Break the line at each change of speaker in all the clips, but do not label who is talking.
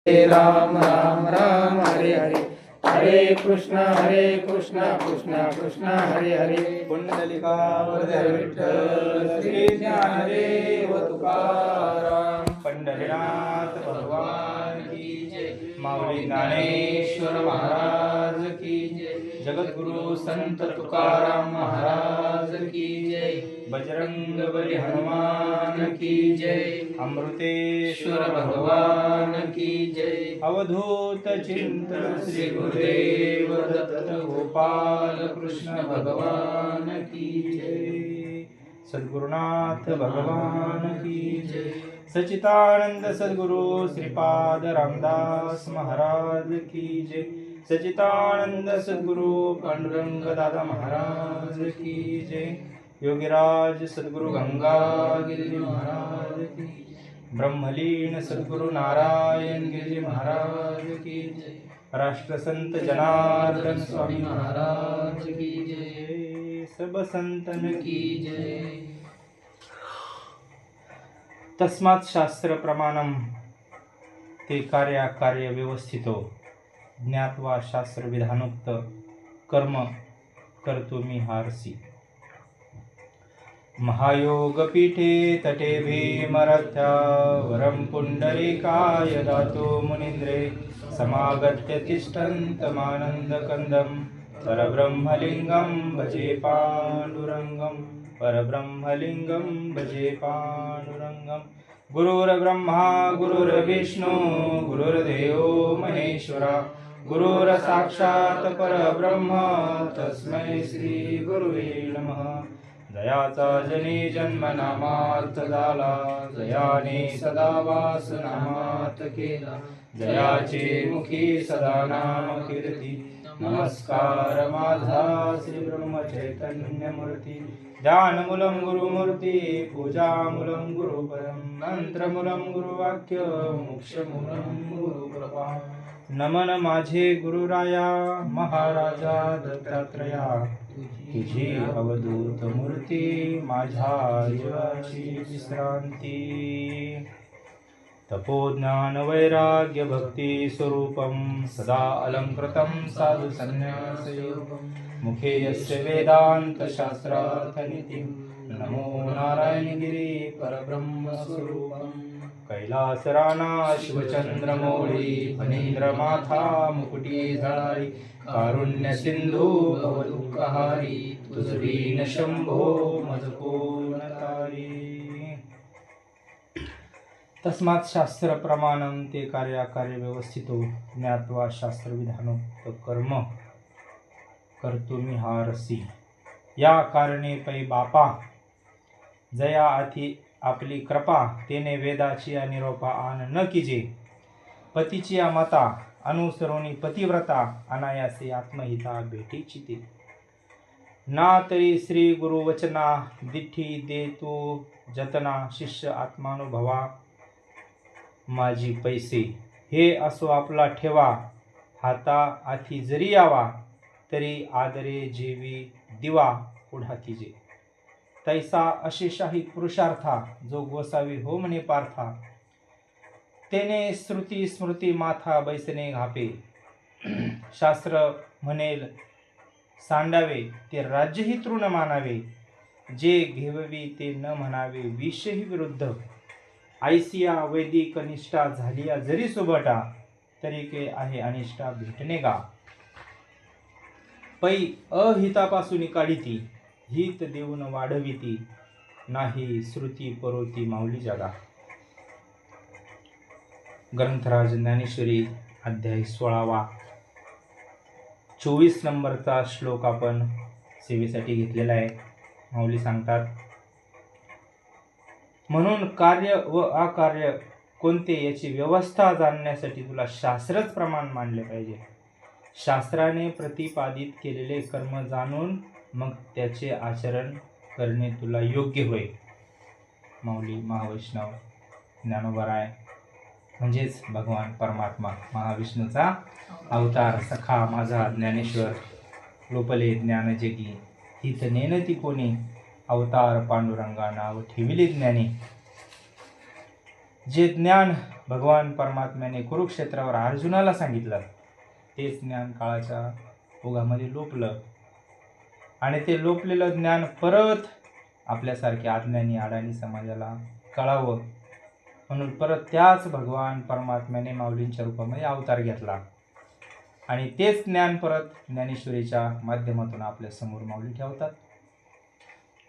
राम राम राम हरे हरे, हरे कृष्ण कृष्ण कृष्ण हरे हरे.
पुंडलिका वरदे विठ्ठल श्री ज्ञानदेव तुकाराम. पंढरीनाथ भगवान की जय. माऊली ज्ञानेश्वर महाराज की जय. जगद्गुरु संत तुकाराम महाराज की जय. बजरंग बली हनुमान की जय. अमृतेश्वर भगवान की जय. अवधूत चिंतन श्री गुरुदेव दत्त गोपाल कृष्ण भगवान की जय. सद्गुरुनाथ भगवान की जय. सच्चिदानंद सद्गुरु श्रीपाद रामदास महाराज की जय. सच्चिदानंद सद्गुरु पांडुरंग दादा महाराज की जय. योगीराज सद्गुरु गंगागिरी महाराज की. ब्रह्मलीन सद्गुरु नारायण गिरी महाराज की जय. राष्ट्रसंत जनार्दन स्वामी महाराज की जय. सब संतन की जय. तस्मात् शास्त्र प्रमाणम ते कार्य व्यवस्थितो ज्ञात्वा शास्त्र विधानोक्त कर्म कर्तुमि हारसी. महायोग पीठे तटे भीमरथ्या वरम पुंडरीकाय दातो मुनीन्द्रे समागत्य तिष्ठन्तमानन्दकन्दं परब्रह्मलिङ्गं भजे पाण्डुरङ्गं. परब्रह्मलिङ्गं भजे पाण्डुरङ्गं. गुरुर्ब्रह्मा गुरुर्विष्णु गुरुर्देवो महेश्वरा गुरुर्साक्षात् परब्रह्म तस्मै श्री गुरुवे नमः. दयाचा जनी जन्म नामार्थ झाला, दयाने सदा वास नामात केला. दयाचे मुखी सदा नाम कीर्ती. नमस्कार माझा श्री ब्रह्म चैतन्य मूर्ती. ध्यानमूलं गुरुमूर्ती पूजामूलं गुरुपरं मंत्रमूलं गुरुवाक्य मोक्षमूलं गुरुकृपा. नमन माझे गुरुराया महाराजा दत्तात्रया. तुझी अवधूत मूर्ती माझ्या जीवाची विश्रांती. तपोज्ञान वैराग्य भक्ती स्वरूपं सदा अलंकृतं साधु संन्यासयोगं. मुखे यस्य वेदांत शास्त्रार्थनिधिं नमो नारायणगिरी परब्रह्म स्वरूपं. कैलास राणा शिवचंद्रमौळी फणींद्रमाथा मुकुटी झळारी. कारुण्य सिंधू भवदुःखहारी तुझवीन शंभो मज कोण तारी. तस्मात् शास्त्र प्रमाणं ते कार्य व्यवस्थितो ज्ञात्वा शास्त्र विधानोक्त कर्म कर्तुमि हारसी. या कारणे पै बापा जया अति आपली कृपा तेने वेदाची निरोपा आन न कीजे. पतीची माता अनुसरोनी पतिव्रता अनायासे आत्महिता भेटीची ते. ना तरी श्री गुरुवचना दिठी देतो जतना. शिष्य आत्मानुभवा माझी पैसे. हे असो आपला ठेवा हाता आथी जरी यावा. तरी आदरे जेवी दिवा पुढा तिजे. तैसा अशेषाही पुरुषार्था जो गोसावी हो म्हणे पार्था. तेने श्रुती स्मृती माथा बैसणे घापे. शास्त्र म्हणेल सांडावे ते राज्यही तृण मानावे. जे घेववी ते न म्हणावे विषही विरुद्ध. ऐसिया वैदिक निष्ठा झालिया जरी सुबटा. तरी के आहे अनिष्ठा भेटणे गा. पै अहितापासून काढिती हित देऊन वाढविती. नाही श्रुती परोती माऊली जगा. ग्रंथराज ज्ञानेश्वरी अध्याय 16वा 24 नंबरचा श्लोक आपण सेवेसाठी घेतलेला आहे. माऊली सांगतात, म्हणून कार्य व अकार्य कोणते याची व्यवस्था जाणण्यासाठी तुला शास्त्रच प्रमाण मानले पाहिजे. शास्त्राने प्रतिपादित केलेले कर्म जाणून मग त्याचे आचरण करणे तुला योग्य होय. माऊली महावैष्णव ज्ञानोबराय म्हणजेच भगवान परमात्मा महाविष्णूचा अवतार सखा माझा ज्ञानेश्वर. लोपले ज्ञानजगी हित नेनती कोणी. अवतार पांडुरंगा नाव ठेविले ज्ञानी. जे ज्ञान भगवान परमात्म्याने कुरुक्षेत्रावर अर्जुनाला सांगितलं तेच ज्ञान काळाच्या ओघामध्ये लोपलं आणि ते लोपलेलं ज्ञान परत आपल्यासारख्या अज्ञानी अडाणी समाजाला कळावं म्हणून परत त्याच भगवान परमात्म्याने माऊलींच्या रूपामध्ये अवतार घेतला आणि तेच ज्ञान परत ज्ञानेश्वरीच्या माध्यमातून आपल्या समोर माऊली ठेवतात.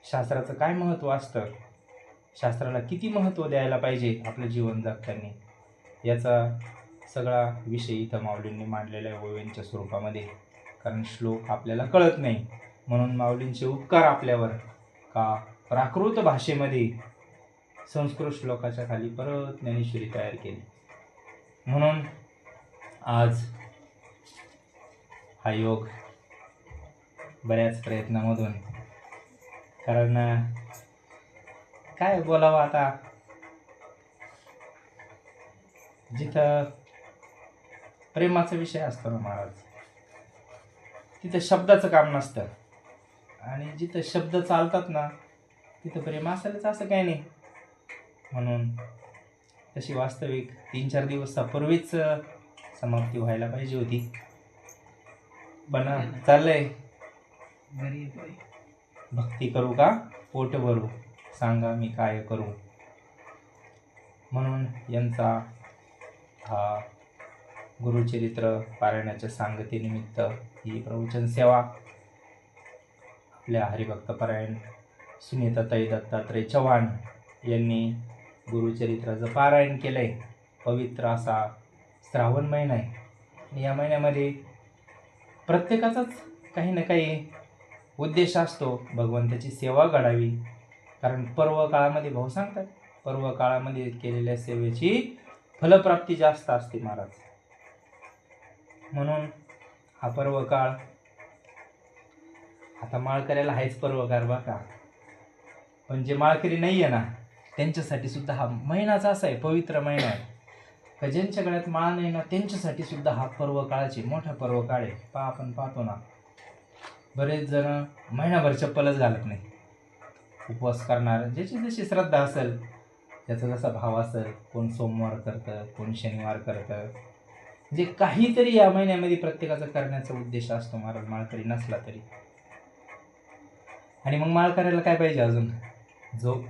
शास्त्राचं काय महत्त्व असतं, शास्त्राला किती महत्त्व द्यायला पाहिजे आपलं जीवन जगताना, याचा सगळा विषय इथं माऊलींनी मांडलेला आहे ओव्यांच्या स्वरूपामध्ये. कारण श्लोक आपल्याला कळत नाही म्हणून माऊलींचे उपकार आपल्यावर का प्राकृत भाषेमध्ये संस्कृत श्लोकाच्या खाली परत ज्ञानेश्वरी तयार केली. म्हणून आज हा योग बऱ्याच प्रयत्नामधून, कारण काय बोलावं आता, जिथं प्रेमाचा विषय असतो ना महाराज, तिथं शब्दाचं काम नसतं आणि जिथं शब्द चालतात ना तिथं प्रेम असेलच असं काही नाही. म्हणून तशी वास्तविक 3-4 दिवसापूर्वीच समाप्ती व्हायला पाहिजे होती, पण चाललंय. भक्ती करू का पोट भरू, सांगा मी काय करू. म्हणून यांचा हा गुरुचरित्र पारायणाच्या सांगतेनिमित्त ही प्रवचन सेवा आपल्या हरिभक्तपरायण सुनीताताई दत्तात्रय चव्हाण यांनी गुरुचरित्राचं पारायण केलंय. पवित्र असा श्रावण महिना आहे. या महिन्यामध्ये प्रत्येकाचाच काही ना काही उद्देश असतो, भगवंताची सेवा घडावी. कारण पर्व काळामध्ये भाऊ सांगतात, पर्व काळामध्ये केलेल्या सेवेची फलप्राप्ती जास्त असते महाराज. म्हणून हा पर्व काळ आता माळकऱ्याला आहेच पर्वकार बघा, पण जे माळकरी नाही आहे ना त्यांच्यासाठी सुद्धा हा महिनाच असा आहे, पवित्र महिना आहे. का ज्यांच्या गळ्यात माळ नाही ना त्यांच्यासाठी सुद्धा हा पर्व काळाचे मोठा पर्व काळ आहे. आपण पाहतो ना बरेच जण महिनाभर चप्पलच घालत नाही. उपवास करणार, ज्याची जशी श्रद्धा असेल, त्याचा जसा भाव असेल, कोण सोमवार करतं, कोण शनिवार करतं, म्हणजे काहीतरी या महिन्यामध्ये प्रत्येकाचा करण्याचा उद्देश असतो महाराज, माळकरी नसला तरी. आणि मग माळकऱ्याला काय पाहिजे अजून, जो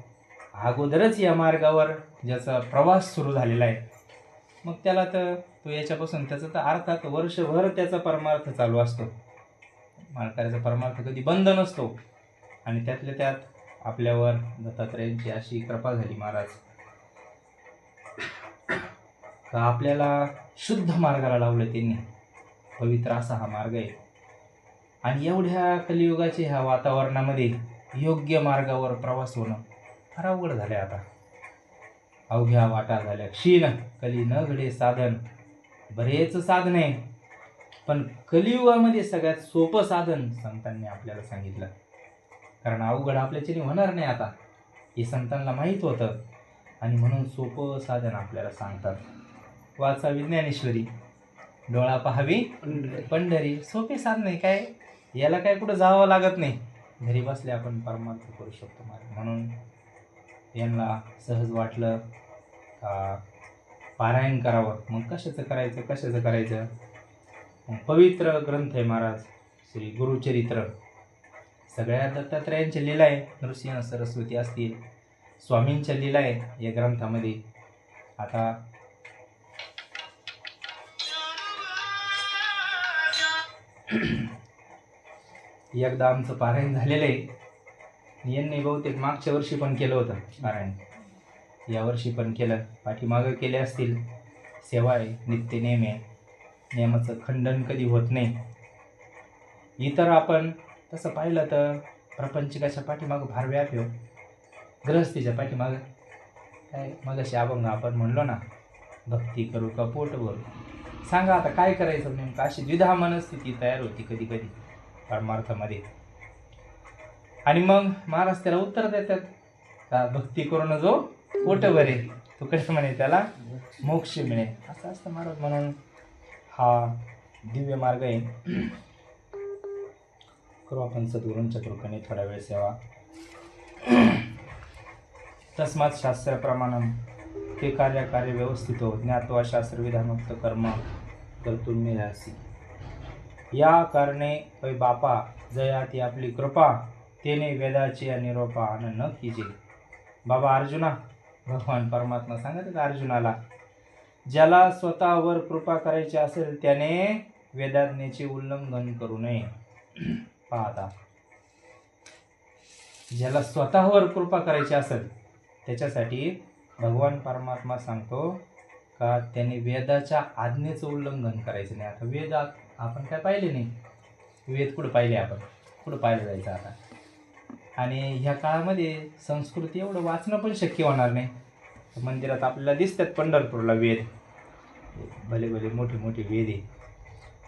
अगोदरच या मार्गावर ज्याचा प्रवास सुरू झालेला आहे, मग त्याला तर तो याच्यापासून त्याचा तर अर्थात वर्षभर त्याचा परमार्थ चालू असतो. माळकऱ्याचा परमार्थ कधी बंद नसतो. आणि त्यातल्या त्यात आपल्यावर दत्तात्रयांची अशी कृपा झाली महाराज का आपल्याला शुद्ध मार्गाला लावलं त्यांनी. पवित्र असा हा मार्ग आहे आणि एवढ्या कलियुगाच्या ह्या वातावरणामध्ये योग्य मार्गावर प्रवास होणं फार अवघड झालंय. आता अवघ्या वाटा झाल्या क्षीण, कली न घडे साधन. बरेच साधन आहे, पण कलियुगामध्ये सगळ्यात सोपं साधन संतांनी आपल्याला सांगितलं. कारण अवघड आपल्याच्याने होणार नाही आता, हे संतांना माहीत होतं आणि म्हणून सोपं साधन आपल्याला सांगतात. वाचा ज्ञानेश्वरी, डोळा पाहावी पंढरी. सोपे साधन आहे, काय याला काय कुठं जावं लागत नाही, घरी बसले आपण परमार्थ करू शकतो. म्हणून यांना सहज वाटलं का पारायण करावं. मग कशाचं करायचं, मग पवित्र ग्रंथ आहे महाराज श्री गुरुचरित्र. सगळ्या दत्तात्रयांच्या लीला आहे, नृसिंह सरस्वती असतील, स्वामींच्या लीला आहे या ग्रंथामध्ये. आता एकदा आमचं पारायण झालेलं आहे, यांनी बहुतेक मागच्या वर्षी पण केलं होतं पारायण, यावर्षी पण केलं, पाठीमागं केले असतील. सेवा आहे, नित्य नेम आहे, नियमाचं खंडन कधी होत नाही. इतर आपण तसं पाहिलं तर प्रपंचिकाच्या पाठीमागं फार व्याप येऊ, गृहस्थीच्या पाठीमागं काय. मग अशी अभंग आपण म्हणलो ना, भक्ती करू का पोट भरू, सांगा आता काय करायचं नेमकं. अशी द्विधा मनस्थिती तयार होती कधी कधी परमार्थामध्ये. आणि मग महाराज त्याला उत्तर देतात का भक्ती करून जो पोट भरे तुकडे म्हणे त्याला मोक्ष मिळेल, असं असतं महाराज. म्हणून हा दिव्य मार्ग आहे. करू आपण सद्गुरूंच्या कृपेने थोडा वेळ सेवा. तस्मात् शास्त्रप्रमाणं ते कार्य व्यवस्थित हो ज्ञात्वा शास्त्र विधानोक्त कर्म कर्तुं मेयासी. या कारणे पै बापा जया ती आपली कृपा तेने वेदाची निरोपा आन न कीजे. बाबा अर्जुना, भगवान परमात्मा सांगत अर्जुनाला, ज्याला स्वतःवर कृपा करायची असेल त्याने वेदाज्ञेचे उल्लंघन करू नये. पाहता, ज्याला स्वतःवर कृपा करायची असेल त्याच्यासाठी भगवान परमात्मा सांगतो का त्याने वेदाच्या आज्ञेचं उल्लंघन करायचं नाही. आता वेद आपण काय पाहिले नाही, वेद कुठं पाहिले, आपण कुठं पाहिलं जायचं आता. आणि ह्या काळामध्ये संस्कृती एवढं वाचणं पण शक्य होणार नाही. मंदिरात आपल्याला दिसतात पंढरपूरला वेद, भले भले मोठे मोठे वेद आहे.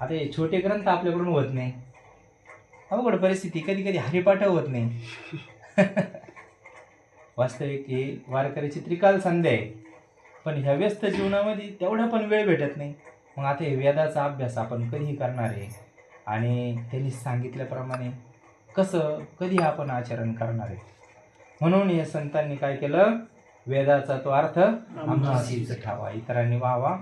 आता हे छोटे ग्रंथ आपल्याकडून होत नाही. अवघड परिस्थिती, कधी कधी हरिपाठ होत नाही. वास्तविक हे वारकऱ्याची त्रिकाल संध्या आहे, पण ह्या व्यस्त जीवनामध्ये तेवढा पण वेळ भेटत नाही. मग आता हे वेदाचा अभ्यास आपण कधीही करणार आहे आणि त्यांनी सांगितल्याप्रमाणे कसं कधी आपण आचरण करणार आहे. म्हणून हे संतांनी काय केलं, वेदाचा तो अर्थ आम्हासीच ठावा, इतरांनी व्हावा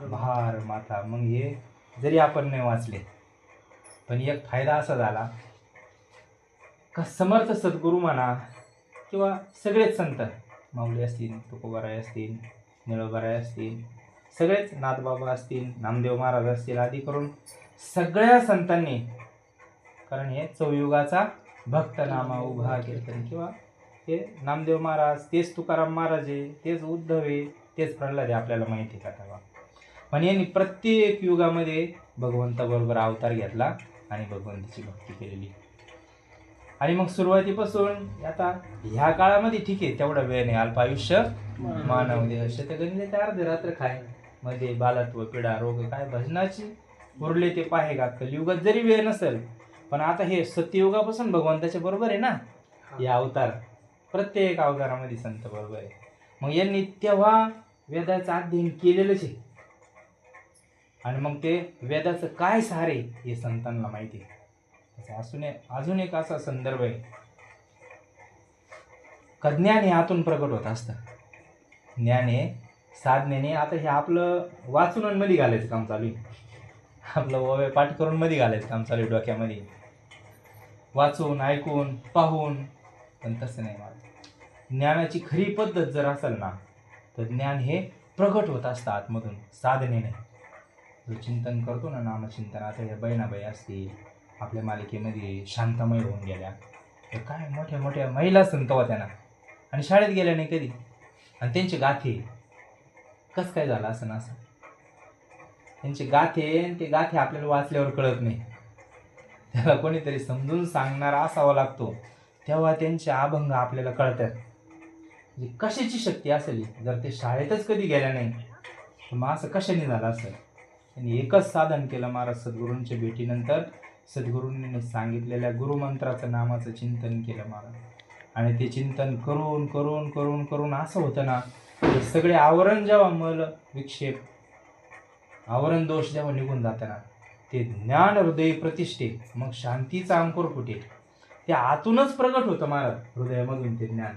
भार माथा. मग हे जरी आपण नाही वाचले पण एक फायदा असा झाला का समर्थ सद्गुरू म्हणा किंवा सगळेच संत, माऊली असतील, तुकोबाराय असतील, निळोबाराय असतील, सगळेच नाथबाबा असतील, नामदेव महाराज असतील, आदी करून सगळ्या संतांनी, कारण हे चौयुगाचा भक्त नामा उभा कीर्तन, किंवा हे नामदेव महाराज तेच तुकाराम महाराज आहे, तेच उद्धव आहे, तेच प्रल्हाद आहे, आपल्याला माहिती का तेव्हा. पण यांनी प्रत्येक युगामध्ये भगवंताबरोबर अवतार घेतला आणि भगवंताची भक्ती केलेली. आणि मग सुरुवातीपासून आता ह्या काळामध्ये ठीक आहे, तेवढा वेळ नाही, अल्पायुष्य मानव देह शतगणिले ते अर्धे रात्र खाय, मध्ये बालत्व पिढा रोग काय भजनाची उरले ते पाहे का. कलियुगात जरी वेळ नसेल पण आता हे सत्ययुगापासून भगवंताच्या बरोबर आहे ना हे अवतार, प्रत्येक अवतारामध्ये संत बरोबर आहे. मग यांनी तेव्हा वेदाचं अध्ययन केलेलंच आहे आणि मग ते वेदाचं काय सार आहे हे संतांना माहिती आहे. अजून एक असा संदर्भ आहे का ज्ञान हे आतून प्रकट होत असतं. ज्ञान हे साधनेने, आता हे आपलं वाचून मध्ये घालायचं काम चालू आहे, आपलं ओवे पाठ करून मध्ये घालायचं काम चालू आहे डोक्यामध्ये, वाचून ऐकून पाहून. पण तसं नाही. मला ज्ञानाची खरी पद्धत जर असेल ना तर ज्ञान हे प्रगट होत असतं आतमधून, साधनेने. जो चिंतन करतो ना नामचिंतन, आता या बहिणाबाई असतील आपल्या मालिकेमध्ये शांतमय होऊन गेल्या, तर काय मोठ्या मोठ्या महिला संत होत्या ना, आणि शाळेत गेल्या नाही कधी, आणि त्यांचे गाथे कसं काय झालं असं ना, असं त्यांचे गाथे, ते गाथे आपल्याला वाचल्यावर कळत नाही, त्याला कोणीतरी समजून सांगणारा असावा लागतो, तेव्हा त्यांचे अभंग आपल्याला कळतात. म्हणजे कशाची शक्ती असेल, जर ते शाळेतच कधी गेल्या नाही तर मग असं कशाने झालं असेल. त्यांनी एकच साधन केलं महाराज सद्गुरूंच्या भेटीनंतर, सद्गुरूंनी सांगितलेल्या गुरुमंत्राचं नामाचं चिंतन केलं महाराज. आणि ते चिंतन करून करून करून करून असं होतं ना, ते सगळे आवरण जेव्हा मल विक्षेप, आवरण दोष जेव्हा निघून जातं ना, ते ज्ञान हृदय प्रतिष्ठे, मग शांतीचा अंकुर फुटे. ते आतूनच प्रगट होतं महाराज, हृदयामधून ते ज्ञान.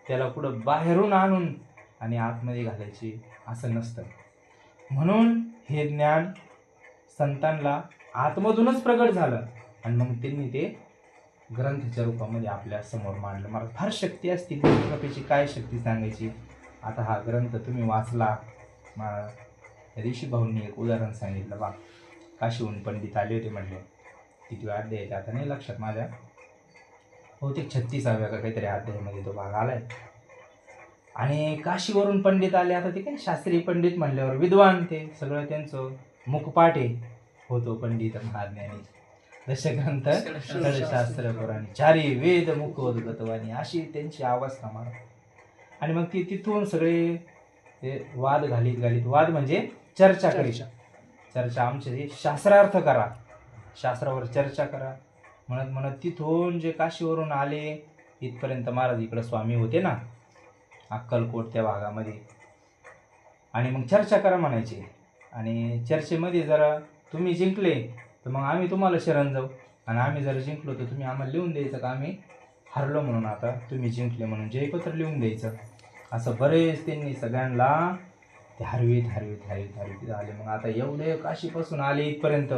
त्याला कुठं बाहेरून आणून आणि आतमध्ये घालायचे असं नसतं. म्हणून हे ज्ञान संतांना आतमधूनच प्रगट झालं आणि मग त्यांनी ते ग्रंथाच्या रूपामध्ये आपल्या समोर मांडलं. मला फार शक्ती असते कृपेची, काय शक्ती सांगायची. आता हा ग्रंथ तुम्ही वाचला, त्या दिवशी भाऊंनी एक उदाहरण सांगितलं बा, काशीहून पंडित आले होते म्हटले, किती अध्याय आहेत आता नाही लक्षात माझ्या, बहुतेक 36व्या का काहीतरी अध्यायामध्ये तो भाग आलाय. आणि काशीवरून पंडित आले, आता ते काय शास्त्रीय पंडित म्हणल्यावर विद्वान, ते सगळं त्यांचं मुखपाठ आहे, होतो पंडित महाज्ञानी दशग्रंथ षडशास्त्र पुराणी चारी वेद मुखोद्गतवाणी, अशी त्यांची अवस्था मार. आणि मग ती तिथून सगळे ते वाद घालीत घालीत, वाद म्हणजे चर्चा करीत, चर्चा आमचे शास्त्रार्थ करा, शास्त्रावर चर्चा करा म्हणत म्हणत तिथून जे काशीवरून आले इथपर्यंत महाराज इकडं स्वामी होते ना अक्कलकोट त्या भागामध्ये. आणि मग चर्चा करा म्हणायचे, आणि चर्चेमध्ये जरा तुम्ही जिंकले तर मग आम्ही तुम्हाला शरण जाऊ, आणि आम्ही जर जिंकलो तर तुम्ही आम्हाला लिहून द्यायचं का आम्ही हरलो म्हणून, आता तुम्ही जिंकले म्हणून जयपत्र लिहून द्यायचं. असं बरेच त्यांनी सगळ्यांना ते हरवीत आले. मग आता एवढे काशीपासून आले इथपर्यंत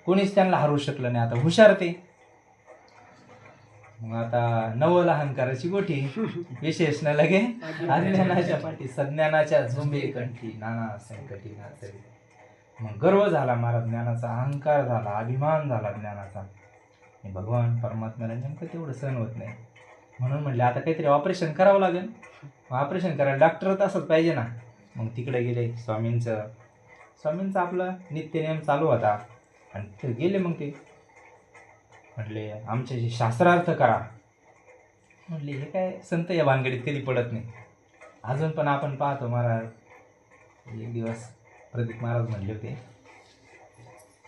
कोणीच त्यांना हरवू शकलं नाही. आता हुशार ते. मग आता नवल अहंकाराची गोठी विशेष न लगे अज्ञानाच्या पाठी सज्ञानाच्या झुंबे कंठी नाना संकटी नाचली. मग गर्व झाला महाराज ज्ञानाचा, अहंकार झाला, अभिमान झाला ज्ञानाचा. आणि भगवान परमात्म्याला नेमकं तेवढं सहन होत नाही. म्हणून म्हणले आता काहीतरी ऑपरेशन करावं लागेल. ऑपरेशन करायला डॉक्टर तसंच पाहिजे ना. मग तिकडे गेले. स्वामींचा आपला नित्यनेम चालू होता. आणि ते गेले. मग ते म्हटले आमच्याशी शास्त्रार्थ करा. म्हटले हे काय संत या भानगडीत कधी पडत नाही. अजून पण आपण पाहतो महाराज. एक दिवस प्रदीप महाराज म्हणले होते,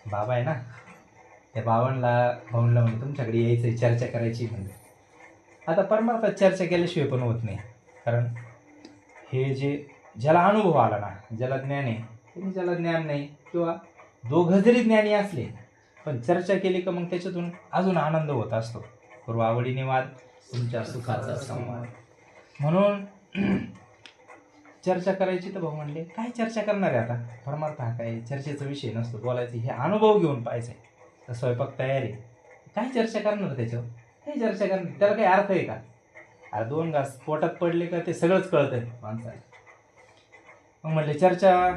बाबा आहे ना, त्या भाऊंला म्हणजे तुमच्याकडे यायचं, चर्चा करायची. म्हणजे आता परमार्थात चर्चा केल्याशिवाय पण होत नाही. कारण हे जे ज्याला अनुभव आला ना, ज्याला ज्ञान आहे, त्यांनी ज्याला ज्ञान नाही, किंवा दोघं जरी ज्ञानी असले पण चर्चा केली का मग त्याच्यातून अजून आनंद होत असतो. पूर्व आवडीने वाद तुमच्या सुखाचा संवाद. म्हणून चर्चा करायची. तर भाऊ म्हणले काय चर्चा करणार आहे आता, परमार्थ हा काय चर्चेचा विषय नसतो, बोलायचं हे अनुभव घेऊन पाहिजे. तर स्वयंपाक तयार आहे, काय चर्चा करणार त्याच्यावर, काय चर्चा करणार, त्याला काही अर्थ आहे का. अरे 2 घास पोटात पडले का ते सगळंच कळतंय माणसाला. मग म्हणले चर्चा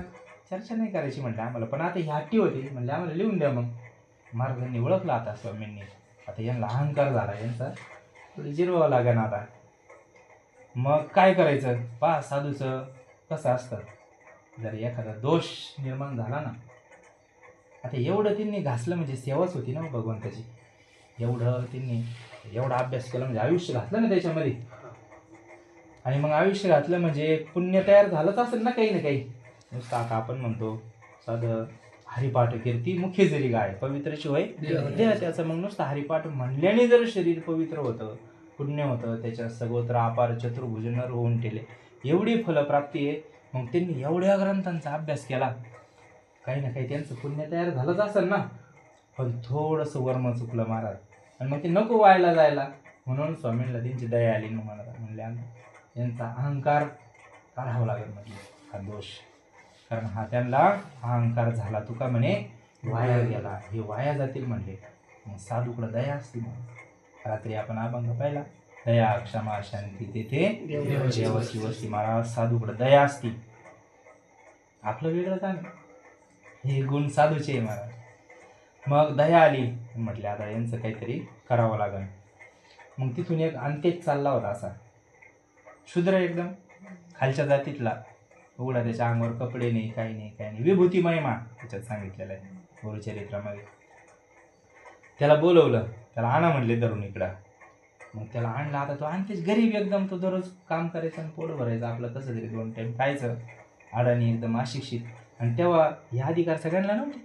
नाही करायची म्हणले आम्हाला, पण आता ही हट्टी होती म्हणले आम्हाला लिहून द्या. मग महाराजांनी ओळखलं आता स्वामींनी, आता यांना अहंकार झाला, यांचा थोडी जिरवावं लागेल आता. मग काय करायचं पहा साधूचं कसं असतं, जर एखादा दोष निर्माण झाला ना, आता एवढं त्यांनी घासलं म्हणजे सेवाच होती ना भगवंताची. एवढा अभ्यास केला म्हणजे आयुष्य घातलं ना त्याच्यामध्ये. आणि मग आयुष्य घातलं म्हणजे पुण्य तयार झालंच असेल ना काही ना काही. नुसतं आता आपण म्हणतो साधं हरिपाठ कीर्ती मुख्य जरी गाय पवित्र शिवाय देह त्याचं. मग नुसतं हरिपाठ म्हणल्याने जर शरीर पवित्र होतं, पुण्य होतं, त्याच्या सगोत्र अपार चतुर्भुज नर होऊन ठेले, एवढी फलप्राप्ती आहे. मग त्यांनी एवढ्या ग्रंथांचा अभ्यास केला, काही ना काही त्यांचं पुण्य तयार झालंच असेल ना. पण थोडंसं वर्म चुकलं महाराज, आणि मग ते नको व्हायला जायला. म्हणून स्वामींना त्यांची दया आली. मग मला म्हणले यांचा अहंकार काढावा लागेल म्हणजे हा दोष. कारण हा त्यांना अहंकार झाला, तुका म्हणे वाया गेला, हे वाया जातील म्हणले. मग साधूकडं दया असते. मग रात्री आपण अभंग पाहिला, दया क्षमा शांती तेथे देवाची वस्ती. महाराज साधूकडं दया असती. आपलं वेगळं का नाही, हे गुण साधूचे आहे महाराज. मग दया आली, म्हटले आता यांचं काहीतरी करावं लागेल. मग तिथून एक अंत्यच चालला होता, असा शूद्र एकदम खालच्या जातीतला, उघडा, त्याच्या अंगावर कपडे नाही, काही नाही. विभूती महिमा त्याच्यात सांगितलेलं आहे गुरुचरित्रामध्ये. त्याला बोलवलं, त्याला आणा म्हणले धरून इकडं. मग त्याला आणला. आता तो आणतेच गरीब एकदम, तो दररोज काम करायचं आणि पोट भरायचं आपलं कसं तरी 2 टाईम खायचं, अडाणी एकदम अशिक्षित. आणि तेव्हा हे अधिकार सगळ्यांना नव्हते.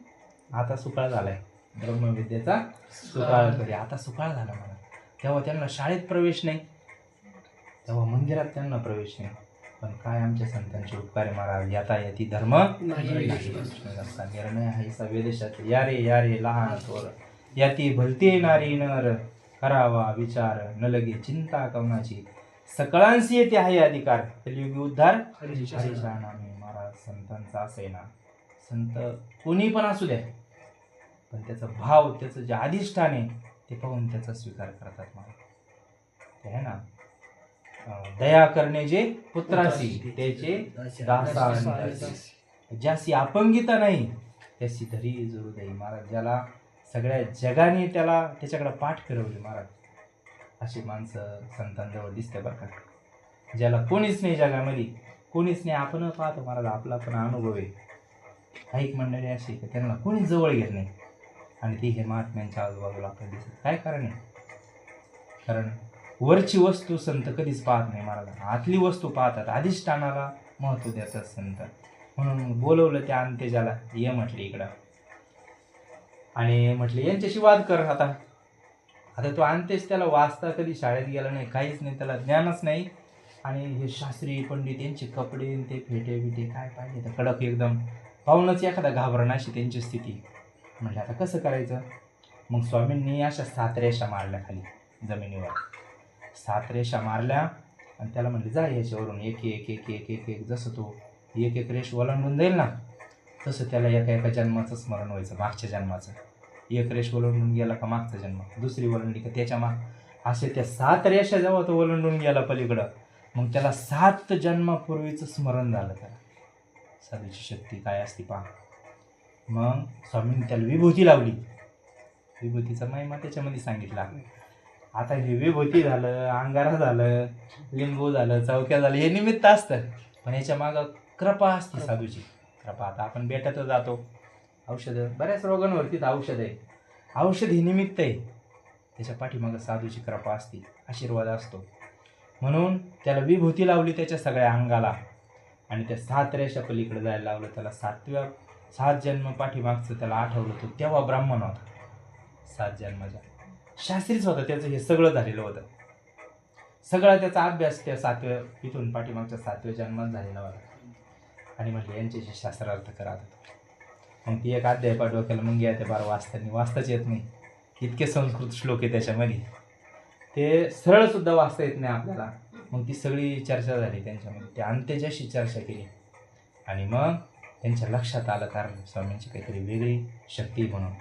आता सुकाळ झालाय ब्रह्मविद्येचा सुकाळ करी, आता सुकाळ झाला मला. तेव्हा त्यांना शाळेत प्रवेश नाही, तेव्हा मंदिरात त्यांना प्रवेश नाही. पण काय आमच्या संतांचे उपकार महाराज, याती धर्म निर्णय हायसा वेदेशात, या रे लहान थोर, याती भलते नारी नर, करावा विचार न लगे चिंता कवनाची, सकळांशी येते आहे अधिकार, कलियुगी उद्धार हरीशा नामे. महाराज संतांचा असं आहे ना, संत कोणी पण असू द्या, पण त्याचा भाव, त्याचं जे अधिष्ठान आहे ते पाहून त्याचा स्वीकार करतात महाराज. ते आहे ना, दया करणे जे पुत्रासी त्याचे दासा, ज्यासी अपंगिता नाही त्याची धरी जरू दे. महाराज ज्याला सगळ्या जगाने त्याच्याकडे पाठ फिरवली महाराज, अशी माणसं संतांजवळ दिसते बरं का. ज्याला कोणीच नाही जगामध्ये, कोणीच नाही. आपण पाहतो महाराज, आपला पण अनुभव आहे. काही मंडळी अशी की त्यांना कोणीच जवळ घेत नाही, आणि ती हे महात्म्यांच्या आजूबाजूला आपण दिसत. काय कारण आहे, कारण वरची वस्तू संत कधीच पाहत नाही महाराज, आतली वस्तू पाहतात, अधिष्ठानाला महत्त्व देतात संत. म्हणून बोलवलं त्या अंत्यजाला, ये म्हटले इकडं, आणि म्हटले यांच्याशी वाद कर. आता तो अंत्यज त्याला वाचता कधी शाळेत गेला नाही, काहीच नाही, त्याला ज्ञानच नाही. आणि हे शास्त्री पंडित यांचे कपडे ते फेटे बिटे काय पाहिजे तर कडक एकदम, पाहूनच एखादा घाबरणाशी त्यांची स्थिती. म्हटलं आता कसं करायचं. मग स्वामींनी अशा 7 रेषा मारल्या खाली जमिनीवर, 7 रेषा मारल्या. आणि त्याला म्हणले जा याच्यावरून एक एक एक एक एक एक जसं तो एक एक रेष ओलांडून जाईल ना तसं त्याला एका एका जन्माचं स्मरण व्हायचं, मागच्या जन्माचं. एक रेष ओलांडून गेला का मागचा जन्म, दुसरी ओलांडली का त्याच्या असे त्या 7 रेषा जेव्हा तो ओलांडून गेला पलीकडं, मग त्याला 7 जन्मापूर्वीचं स्मरण झालं. त्याला साधूची शक्ती काय असते पहा. मग स्वामींनी त्याला विभूती लावली. विभूतीचा महिमा त्याच्यामध्ये सांगितला. आता हे विभूती झालं, अंगारा झालं, लिंबू झालं, चौक्या झालं, हे निमित्त असतं, पण याच्या मागं कृपा असते साधूची कृपा. आता आपण बेटात जातो, औषधं बऱ्याच रोगांवरती औषध आहे, औषध हे निमित्त आहे, त्याच्या पाठीमागं साधूची कृपा असते, आशीर्वाद असतो. म्हणून त्याला विभूती लावली त्याच्या सगळ्या अंगाला आणि त्या 7 रेषा पलीकडे जायला लावलं. त्याला 7 जन्म पाठीमागचं त्याला आठवलं. तो तेव्हा ब्राह्मण होता, 7 जन्माच्या शास्त्रीच होता. त्याचं हे सगळं झालेलं होतं, सगळा त्याचा अभ्यास त्या 7व्या इथून पाठीमागच्या 7व्या जन्मात झालेला होता. आणि म्हटलं यांच्याशी शास्त्रार्थ करा. मग ती एक अध्याय पाठवा केला. मग या ते 12 वाचताच येत नाही, इतके संस्कृत श्लोक आहे त्याच्यामध्ये, ते सरळसुद्धा वाचता येत नाही आपल्याला. मग ती सगळी चर्चा झाली त्यांच्यामध्ये, त्या अंत्यजाशी चर्चा केली आणि मग त्यांच्या लक्षात आलं कारण स्वामींची काहीतरी वेगळी शक्ती म्हणून.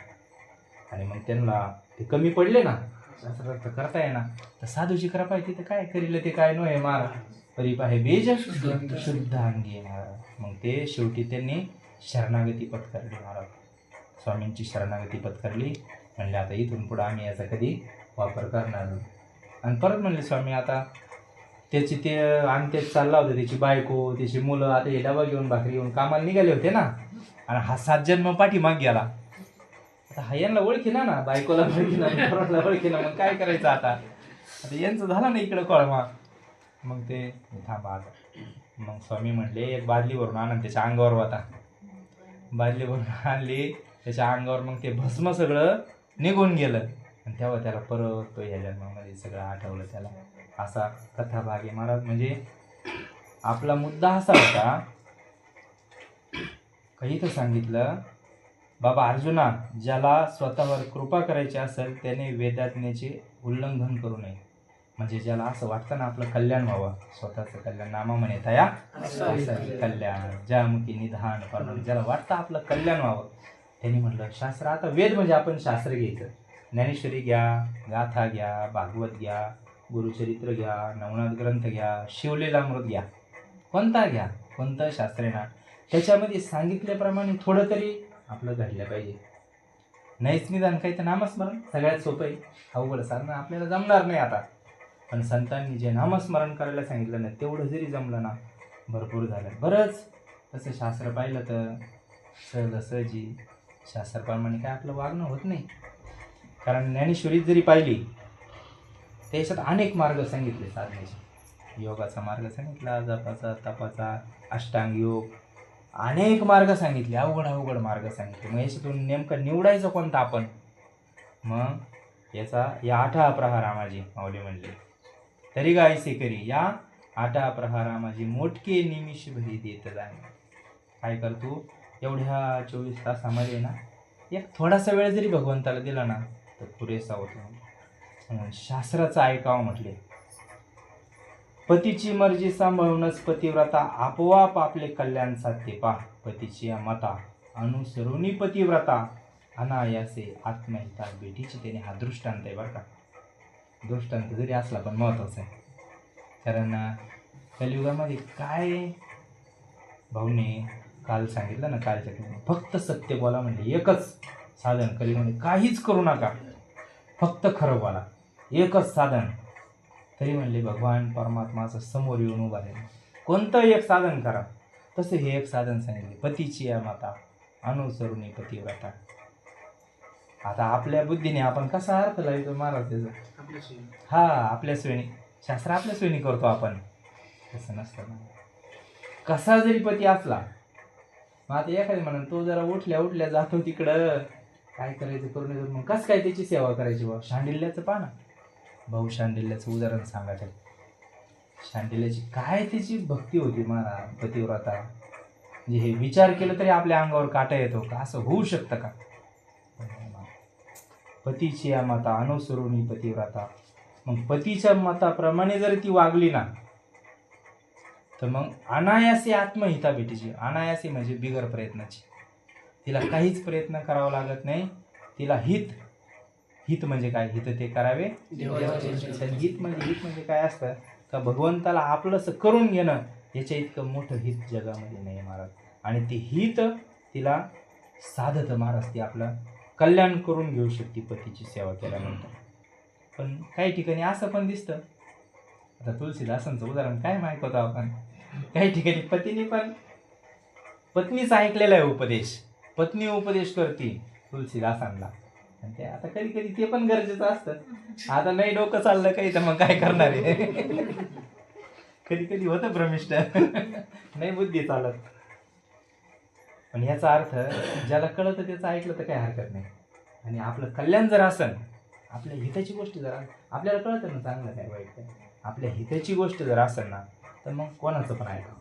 आणि मग त्यांना ते कमी पडले ना, शास्त्रार्थ करता येणार, तर साधूची कृपा आहे. तिथे काय करील ते काय नव्हे मारा परी पाहे बीज शुद्ध अंगी महाराज. मग ते शेवटी त्यांनी शरणागती पत्करली महाराज, स्वामींची शरणागती पत्करली. म्हणले आता इथून पुढं आम्ही याचा कधी वापर करणार नाही. आणि परत म्हणले स्वामी आता त्याची ते अंत्येत चालला होता, त्याची बायको त्याची मुलं आता हे डबा घेऊन भाकरी घेऊन कामाला निघाले होते ना, आणि हा 7 जन्म पाठीमाग गेला. आता हा यांना ओळखीना ना, बायकोला ओळखीना, पोराला ओळखीना, मग काय करायचं आता यांचं झालं ना इकडं कळमा. मग ते थांबा आता. मग स्वामी म्हणले एक बादली भरून आणा, त्याच्या अंगावर होता, बादली भरून आणली त्याच्या अंगावर. मग ते भस्म सगळं निघून गेलं आणि तेव्हा त्याला परत तो ह्या जन्मामध्ये सगळं आठवलं त्याला. असा कथा भाग आहे महाराज. म्हणजे आपला मुद्दा असा होता काही तर सांगितलं बाबा अर्जुना, ज्याला स्वतःवर कृपा करायची असेल त्याने वेदाज्ञेचे उल्लंघन करू नये. म्हणजे ज्याला असं वाटतं ना आपलं कल्याण व्हावं, स्वतःचं कल्याण, नामा म्हणे तया कल्याण ज्यामुखी निधान पालन, ज्याला वाटतं आपलं कल्याण व्हावं त्यांनी म्हटलं शास्त्र. आता वेद म्हणजे आपण शास्त्र घ्यायचं, ज्ञानेश्वरी घ्या, गाथा घ्या, भागवत घ्या, गुरुचरित्र घ्या, नवनाथ ग्रंथ घ्या, शिवलीलामृत घ्या, कोणता घ्या, कोणतं शास्त्र आहे ना त्याच्यामध्ये सांगितल्याप्रमाणे थोडं तरी आपलं घडलं पाहिजे. नाहीच निदान काही तर नामस्मरण सगळ्यात सोपं आहे, अवघड साधनं आपल्याला जमणार नाही आता. पण संतांनी जे नामस्मरण करायला सांगितलं ना तेवढं जरी जमलं ना भरपूर झालं. बरंच तसं शास्त्र पाहिलं तर सहजासहजी शास्त्राप्रमाणे काय आपलं वागणं होत नाही. कारण ज्ञानेश्वरीत जरी पाहिली त्याच्यात अनेक मार्ग सांगितले साधनेचे. योगाचा मार्ग सांगितला, जपाचा, तपाचा, अष्टांग योग, अनेक मार्ग सांगितले, अवघड मार्ग सांगितले. मग याच्यातून नेमकं निवडायचं कोणता आपण? मग या 8 प्रहारा माझी माऊली म्हणले तरी गायसे करी, या 8 प्रहारा माझी मोठके निमिष भरी देत जाय. काय करतो एवढ्या 24 तासामध्ये ना एक थोडासा वेळ जरी भगवंताला दिला ना तर पुरेसा होतो. शास्त्राचं ऐकावं म्हटले. पतीची मर्जी सांभाळूनच पतिव्रता आपोआप आपले कल्याण साधते. पा पतीची मता अनुसरुनी पतिव्रता अनायासे आत्महिता भेटीची. त्याने हा दृष्टांत आहे बरं का. दृष्टांत जरी असला पण महत्वाचा आहे. कारण कलियुगामध्ये काय भाऊने काल सांगितलं ना, कालच्या फक्त सत्य बोला म्हणजे एकच साधन. कलियुगामध्ये काहीच करू नका, फक्त खरं बोला, एकच साधन. तरी म्हणले भगवान परमात्माचं समोर येऊन उभा राहील. कोणतं एक साधन करा, तसं हे एक साधन सांगितले. पतीची या माता अनुसरुनी पतिव्रता. आता आपल्या बुद्धीने आपण कसा अर्थ लावतो महाराज त्याचा? हा आपल्या सोयीने, शास्त्र आपल्या सोयीने करतो आपण. तसं नसतं ना. कसा जरी पती असला मग आता एखादी म्हणून तो जरा उठल्या जातो तिकडं, काय करायचं करून येतो, मग कसं काय त्याची सेवा करायची बा? शांडिल्याचं पहा ना भाऊ, शांडिल्याचं उदाहरण सांगायचं. शांडिल्याची काय त्याची भक्ती होती महाराज, पतिव्रता. म्हणजे हे विचार केलं तरी आपल्या अंगावर काटा येतो का असं होऊ शकतं का? पतीची या माता अनुसरुनी पतिव्रता. मग पतीच्या मताप्रमाणे जर ती वागली ना तर मग अनायासे आत्महिता भेटीची. अनायासे म्हणजे बिगर प्रयत्नाची. तिला काहीच प्रयत्न करावा लागत नाही. तिला हित, हित म्हणजे काय, हित ते करावे
देवाचे
तर हित म्हणजे काय असतं का भगवंताला आपलंसं करून घेणं, याच्या इतकं मोठं हित जगामध्ये नाही महाराज. आणि ते हित तिला साधत महाराज, ती आपलं कल्याण करून घेऊ शकते पतीची सेवा केल्यानंतर. पण काही ठिकाणी असं पण दिसतं, आता तुलसीदासांचं उदाहरण काय माहित होतं आपण, काही ठिकाणी पतीने पण पत्नीच ऐकलेला आहे उपदेश, पत्नी उपदेश करते तुलसीदासांना. आणि ते आता कधी कधी ते पण गरजेचं असतं. आता नाही डोकं चाललं काही तर मग काय करणार आहे. कधी कधी होतं भ्रमिष्ट, नाही बुद्धी चालत. पण याचा अर्थ ज्याला कळतं त्याचं ऐकलं तर काही हरकत नाही. आणि आपलं कल्याण जर असेल, आपल्या हिताची गोष्ट जर आपल्याला कळतं ना चांगलं काय वाईट काय, आपल्या हिताची गोष्ट जर असेल ना, तर मग कोणाचं पण ऐका.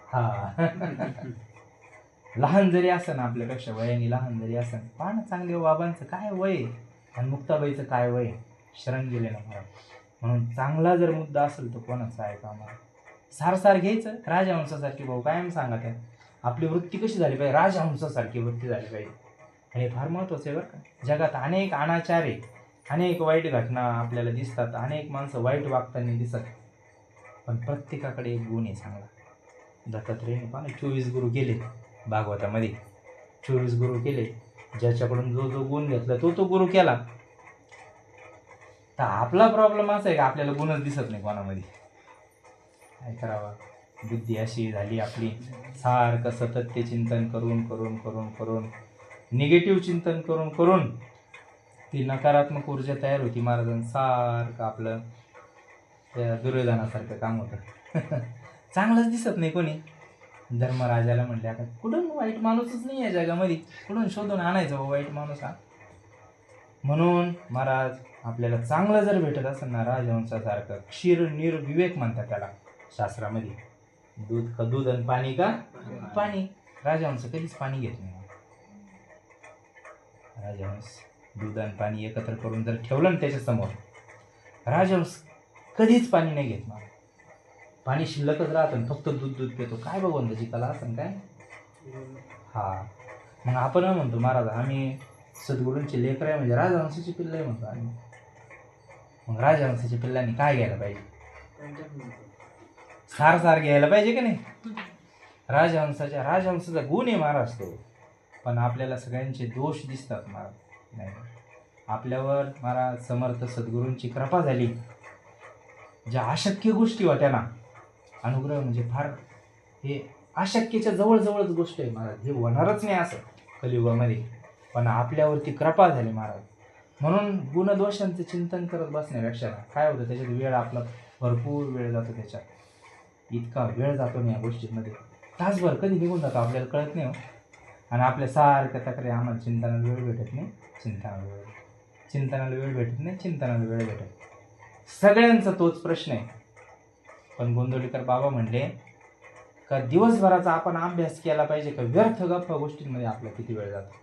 हा लहान जरी असेल ना, आपल्यापेक्षा वयाने लहान जरी असेल, पहा ना चांगले बाबांचं काय वय आणि मुक्ताबाईचं काय वय, शरण गेले ना मला. म्हणून चांगला जर मुद्दा असेल तर कोणाचा ऐका आम्हाला. सार घ्यायचं. राजहंसासारखी भाऊ कायम सांगत आहे, आपली वृत्ती कशी झाली पाहिजे, राजहंसासारखी वृत्ती झाली पाहिजे. हे फार महत्त्वाचं आहे बरं का. जगात अनेक अनाचार आहे, अनेक वाईट घटना आपल्याला दिसतात, अनेक माणसं वाईट वागताना दिसत, पण प्रत्येकाकडे एक गुण आहे चांगला. दत्तात्रेयने पहा ना 24 गुरु केले भागवतामध्ये, 24 गुरु केले. ज्याच्याकडून जो जो गुण घेतला तो गुरु केला. तर आपला प्रॉब्लेम असा आहे का आपल्याला गुणच दिसत नाही कोणामध्ये. काय करावं, बुद्धी अशी झाली आपली, सारखं सतत ते चिंतन करून करून करून करून निगेटिव्ह चिंतन करून करून ती नकारात्मक ऊर्जा तयार होती महाराजांसारखं. आपलं त्या दुर्योधनासारखं काम होतं. चांगलंच दिसत नाही कोणी. धर्मराजाला म्हटले, आता कुठून वाईट माणूसच नाही आहे जगामध्ये, कुठून शोधून आणायचं वाईट माणूस हा. म्हणून महाराज आपल्याला चांगलं जर भेटत असेल ना, राजहंसासारखं क्षीर निर्विवेक म्हणतात त्याला शास्त्रामध्ये. दूध आणि पाणी का पाणी. राजहंस कधीच पाणी घेत नाही. राजहंस दूध आणि पाणी एकत्र करून जर ठेवलं ना त्याच्यासमोर, राजहंस कधीच पाणी नाही घेत. पाणी शिल्लकच राहतं, फक्त दूध पितो. काय भगवंताची कला असं काय. हा मग आपण म्हणतो महाराज आम्ही सद्गुरूंचे लेकर आहे, म्हणजे राजहंसाची पिल्लं आहे म्हणतो आम्ही. मग राजहंसाच्या पिल्लांनी काय घ्यायला पाहिजे, सार घ्यायला पाहिजे की नाही. राजहंसाचा गुण आहे महाराज तो. पण आपल्याला सगळ्यांचे दोष दिसतात महाराज. नाही, आपल्यावर महाराज समर्थ सद्गुरूंची कृपा झाली. ज्या अशक्य गोष्टी होत्या ना, अनुग्रह म्हणजे फार हे अशक्यच्या जवळच गोष्ट आहे महाराज. हे होणारच नाही असं कलियुगामध्ये, पण आपल्यावरती कृपा झाली महाराज. म्हणून गुणदोषांचं चिंतन करत बसण्यापेक्षा काय होतं, त्याच्यात वेळ आपला भरपूर वेळ जातो. त्याच्यात इतका वेळ जातो ना या गोष्टींमध्ये, तासभर कधी निघून जातो आपल्याला कळत नाही. आणि आपल्या सारख्या तक्रारी, आम्हाला चिंतनाला वेळ भेटत नाही, चिंतनाला वेळ भेटत. सगळ्यांचा तोच प्रश्न आहे. पण गोंदवलेकर बाबा म्हणले का दिवसभराचा आपण अभ्यास केला पाहिजे का व्यर्थ गप्पा गोष्टींमध्ये आपला किती वेळ जातो.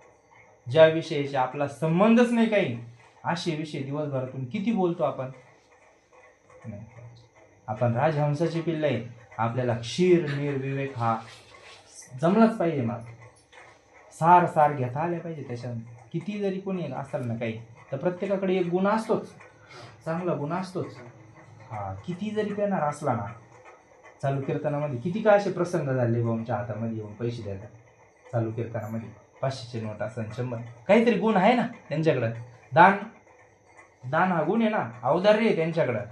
ज्या विषयाशी आपला संबंधच नाही काही, असे विषय दिवसभरातून किती बोलतो आपण. नाही, आपण राजहंसाची पिल्लं आहे. आपल्याला क्षीर निर्विवेक हा जमलाच पाहिजे. मग सार घेता आले पाहिजे त्याच्यात. किती जरी कोणी असेल ना काही, तर प्रत्येकाकडे एक गुण असतोच, चांगला गुण असतोच. हा किती जरी पेणार असला ना, चालू कीर्तनामध्ये किती का असे प्रसंग झाले आमच्या हातामध्ये येऊन पैसे द्यायला. चालू कीर्तनामध्ये 500चे नोट असेल, 100, काहीतरी गुण आहे ना त्यांच्याकडं. दान हा गुण आहे ना, औदार्य आहे त्यांच्याकडं.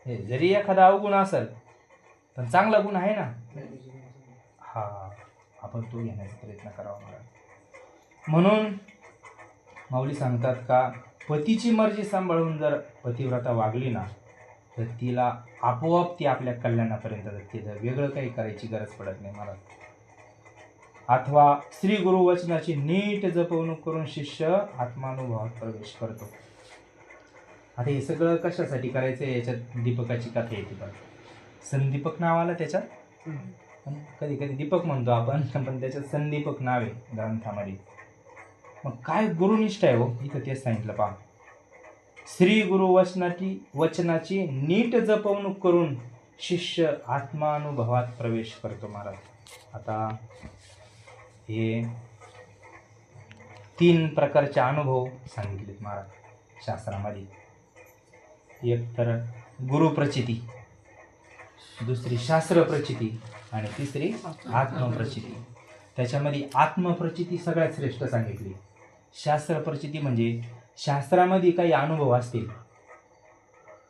हे जरी एखादा अवगुण असेल पण चांगला गुण आहे ना, हा आपण तो घेण्याचा प्रयत्न करावा. म्हणून माऊली सांगतात का पतीची मर्जी सांभाळून जर पतिव्रता वागली ना, तर तिला आपोआप ती आपल्या कल्याणापर्यंत जाते. वेगळं काही करायची गरज पडत नाही मला. अथवा श्री गुरुवचनाची नीट जपवणूक करून शिष्य आत्मानुभवात प्रवेश करतो. आता हे सगळं कशासाठी करायचं, याच्यात दीपकाची कथा येते. पण संदीपक नाव आलं त्याच्यात, कधी कधी दीपक म्हणतो आपण, पण त्याच्यात संदीपक नाव आहे ग्रंथामध्ये. मग काय गुरुनिष्ठ आहे हो, इथं तेच सांगितलं पहा. श्री गुरु वचनाची नीट जपवणूक करून शिष्य आत्मानुभवात प्रवेश करतो महाराज. आता हे 3 प्रकारचे अनुभव सांगितलेत महाराज शास्त्रामध्ये. एक तर गुरुप्रचिती, दुसरी शास्त्रप्रचिती आणि तिसरी आत्मप्रचिती. त्याच्यामध्ये आत्मप्रचिती सगळ्यात श्रेष्ठ सांगितली. शास्त्रप्रचिती म्हणजे शास्त्रामध्ये काही अनुभव असतील,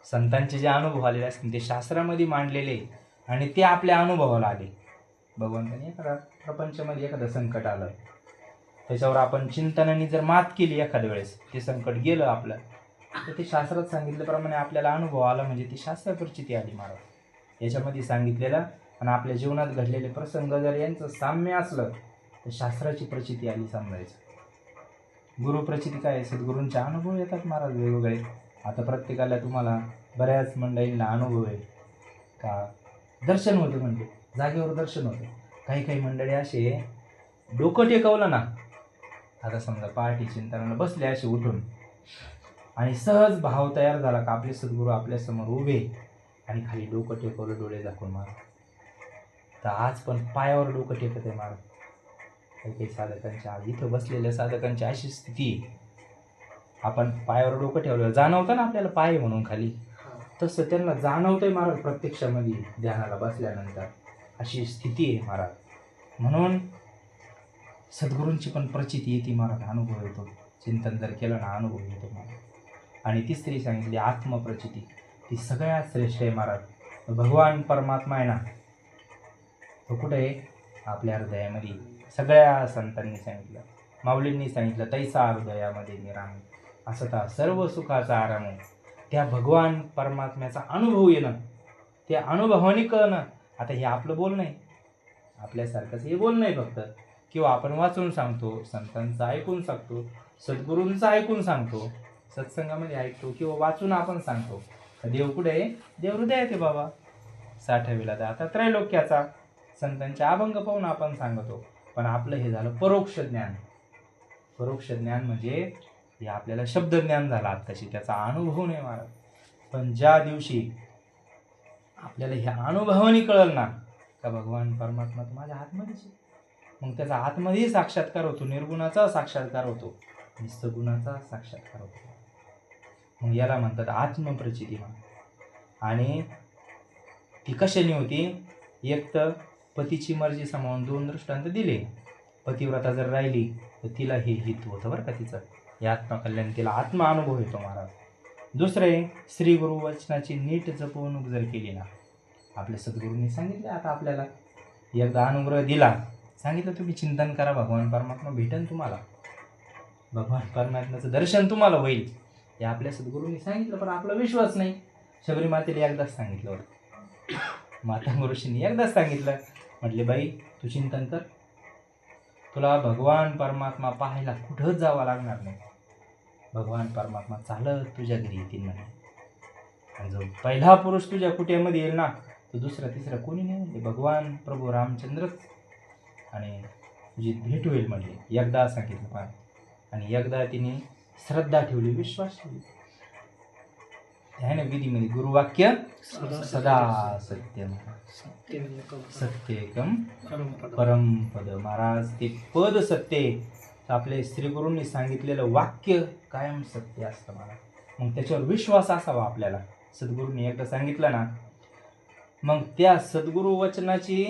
संतांचे जे अनुभव आलेले असतील ते शास्त्रामध्ये मांडलेले आणि ते आपल्या अनुभवाला आले. भगवंताने एखादा प्रपंचामध्ये एखादं संकट आलं, त्याच्यावर आपण चिंतनाने जर मात केली एखाद्या वेळेस, ते संकट गेलं आपलं, तर ते शास्त्रात सांगितल्याप्रमाणे आपल्याला अनुभव आला म्हणजे ती शास्त्रप्रचिती आली महाराज. याच्यामध्ये सांगितलेलं आणि आपल्या जीवनात घडलेले प्रसंग जर यांचं साम्य असलं तर शास्त्राची प्रचिती आली समजायचं. गुरुप्रचिती काय? सद्गुरूंचे अनुभव येतात महाराज वेगवेगळे. आता प्रत्येकाला तुम्हाला बऱ्याच मंडळींना अनुभव आहे का दर्शन होतं, म्हणजे जागेवर दर्शन होतं. काही काही मंडळी असे डोकं टेकवलं ना, आता समजा पहाटे चिंतनाला बसले असे उठून आणि सहज भाव तयार झाला का आपले सद्गुरू आपल्यासमोर उभे आणि खाली डोकं टेकवलं, डोळे झाकून महाराज. तर आज पण पायावर डोकं टेकत आहे महाराज. काही काही साधकांच्या इथं बसलेल्या साधकांची अशी स्थिती आहे, आपण पायावर डोकं ठेवलं जाणवतं ना आपल्याला पाय म्हणून खाली, तसं त्यांना जाणवतंय महाराज प्रत्यक्षामध्ये ध्यानाला बसल्यानंतर. अशी स्थिती आहे महाराज. म्हणून सद्गुरूंची पण प्रचिती येते महाराज, अनुभव येतो. चिंतन जर केलं ना अनुभव येतो महाराज. आणि तिसरी सांगितली आत्मप्रचिती, ती सगळ्यात श्रेष्ठ आहे महाराज. भगवान परमात्मा आहे ना, तो कुठे आहे? आपल्या हृदयामध्ये. सगळ्या संतांनी सांगितलं, माऊलींनी सांगितलं, तैसा हृदयामध्ये निराम असता सर्व सुखाचा आराम. त्या भगवान परमात्म्याचा अनुभव येणं, त्या अनुभवाने कळणं. आता हे आपलं बोलणं आहे, आपल्यासारखंच हे बोलणं आहे फक्त, किंवा आपण वाचून सांगतो, संतांचं ऐकून सांगतो, सद्गुरूंचं ऐकून सांगतो, सत्संगामध्ये ऐकतो किंवा वाचून आपण सांगतो. देव कुठे आहे? देव हृदयात आहे बाबा. 60वीला तर आता त्रैलोक्याचा संतांचे अभंग पाहून आपण सांगतो. पण आपलं हे झालं परोक्ष ज्ञान. परोक्ष ज्ञान म्हणजे हे आपल्याला शब्दज्ञान झालं आत्ताशी, त्याचा अनुभव नाही महाराज. पण ज्या दिवशी आपल्याला ह्या अनुभवाने कळलं ना का भगवान परमात्मा तर माझ्या आतमध्येच आहे, मग त्याचा आतमध्येही साक्षात्कार होतो, निर्गुणाचा साक्षात्कार होतो, निस्तगुणाचा साक्षात्कार होतो. मग याला म्हणतात आत्मप्रचिती. आणि ती कशाने होती? एक तर पतीची मर्जी समावून 2 दृष्टांत दिले. पतिव्रता जर राहिली तर तिला हे हित होतं बरं का, तिचं हे आत्मकल्याण, तिला आत्मा अनुभव येतो महाराज. दुसरे, श्री गुरु वचनाची नीट जपवणूक जर केली ना, आपल्या सद्गुरूंनी सांगितले, आता आपल्याला एकदा अनुग्रह दिला, सांगितलं तुम्ही चिंतन करा, भगवान परमात्मा भेटेल तुम्हाला, भगवान परमात्म्याचं दर्शन तुम्हाला होईल, हे आपल्या सद्गुरूंनी सांगितलं. पण आपला विश्वास नाही. शबरी मातेला एकदाच सांगितलं होतं, माता ऋषींनी एकदाच सांगितलं, म्हटले बाई तू चिंतन कर, तुला भगवान परमात्मा पाहायला कुठंच जावं लागणार नाही, भगवान परमात्मा चालत तुझ्या घरी येतील म्हणे. आणि जो पहिला पुरुष तुझ्या कुट्यामध्ये येईल ना, तो दुसरा तिसरा कोणी नाही म्हणले, भगवान प्रभू रामचंद्रच, आणि तुझी भेट होईल म्हणले. एकदा सांगितलं पाय. आणि एकदा तिने श्रद्धा ठेवली, विश्वास ठेवली. आहे ना विधीमध्ये गुरुवाक्य सदा सत्यम सत्येकम परमपद. महाराज ते पद सत्य, आपले श्रीगुरूंनी सांगितलेलं वाक्य कायम सत्य असतं महाराज. मग त्याच्यावर विश्वास असावा आपल्याला. सद्गुरूंनी एकदा सांगितलं ना, मग त्या सद्गुरू वचनाची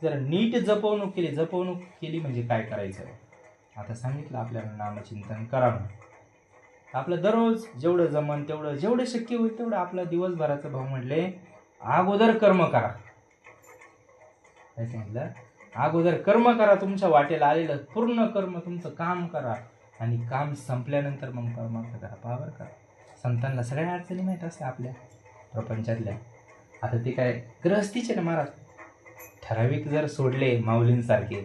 जर नीट जपवणूक केली म्हणजे काय करायचं? आता सांगितलं आपल्याला नामचिंतन करावं. आपलं दररोज जेवढं जमन तेवढं, जेवढं शक्य होईल तेवढं आपलं दिवसभराचं भाऊ म्हटले अगोदर कर्म करा. काय सांगितलं? अगोदर कर्म करा, तुमच्या वाटेला आलेलं पूर्ण कर्म, तुमचं काम करा, आणि काम संपल्यानंतर मग परमार्थ करा. पावर करा. संतांना सगळ्या अडचणी माहीत असते आपल्या प्रपंचातल्या. आता ते काय गृहस्थीचे ना महाराज, ठराविक जर सोडले माऊलींसारखे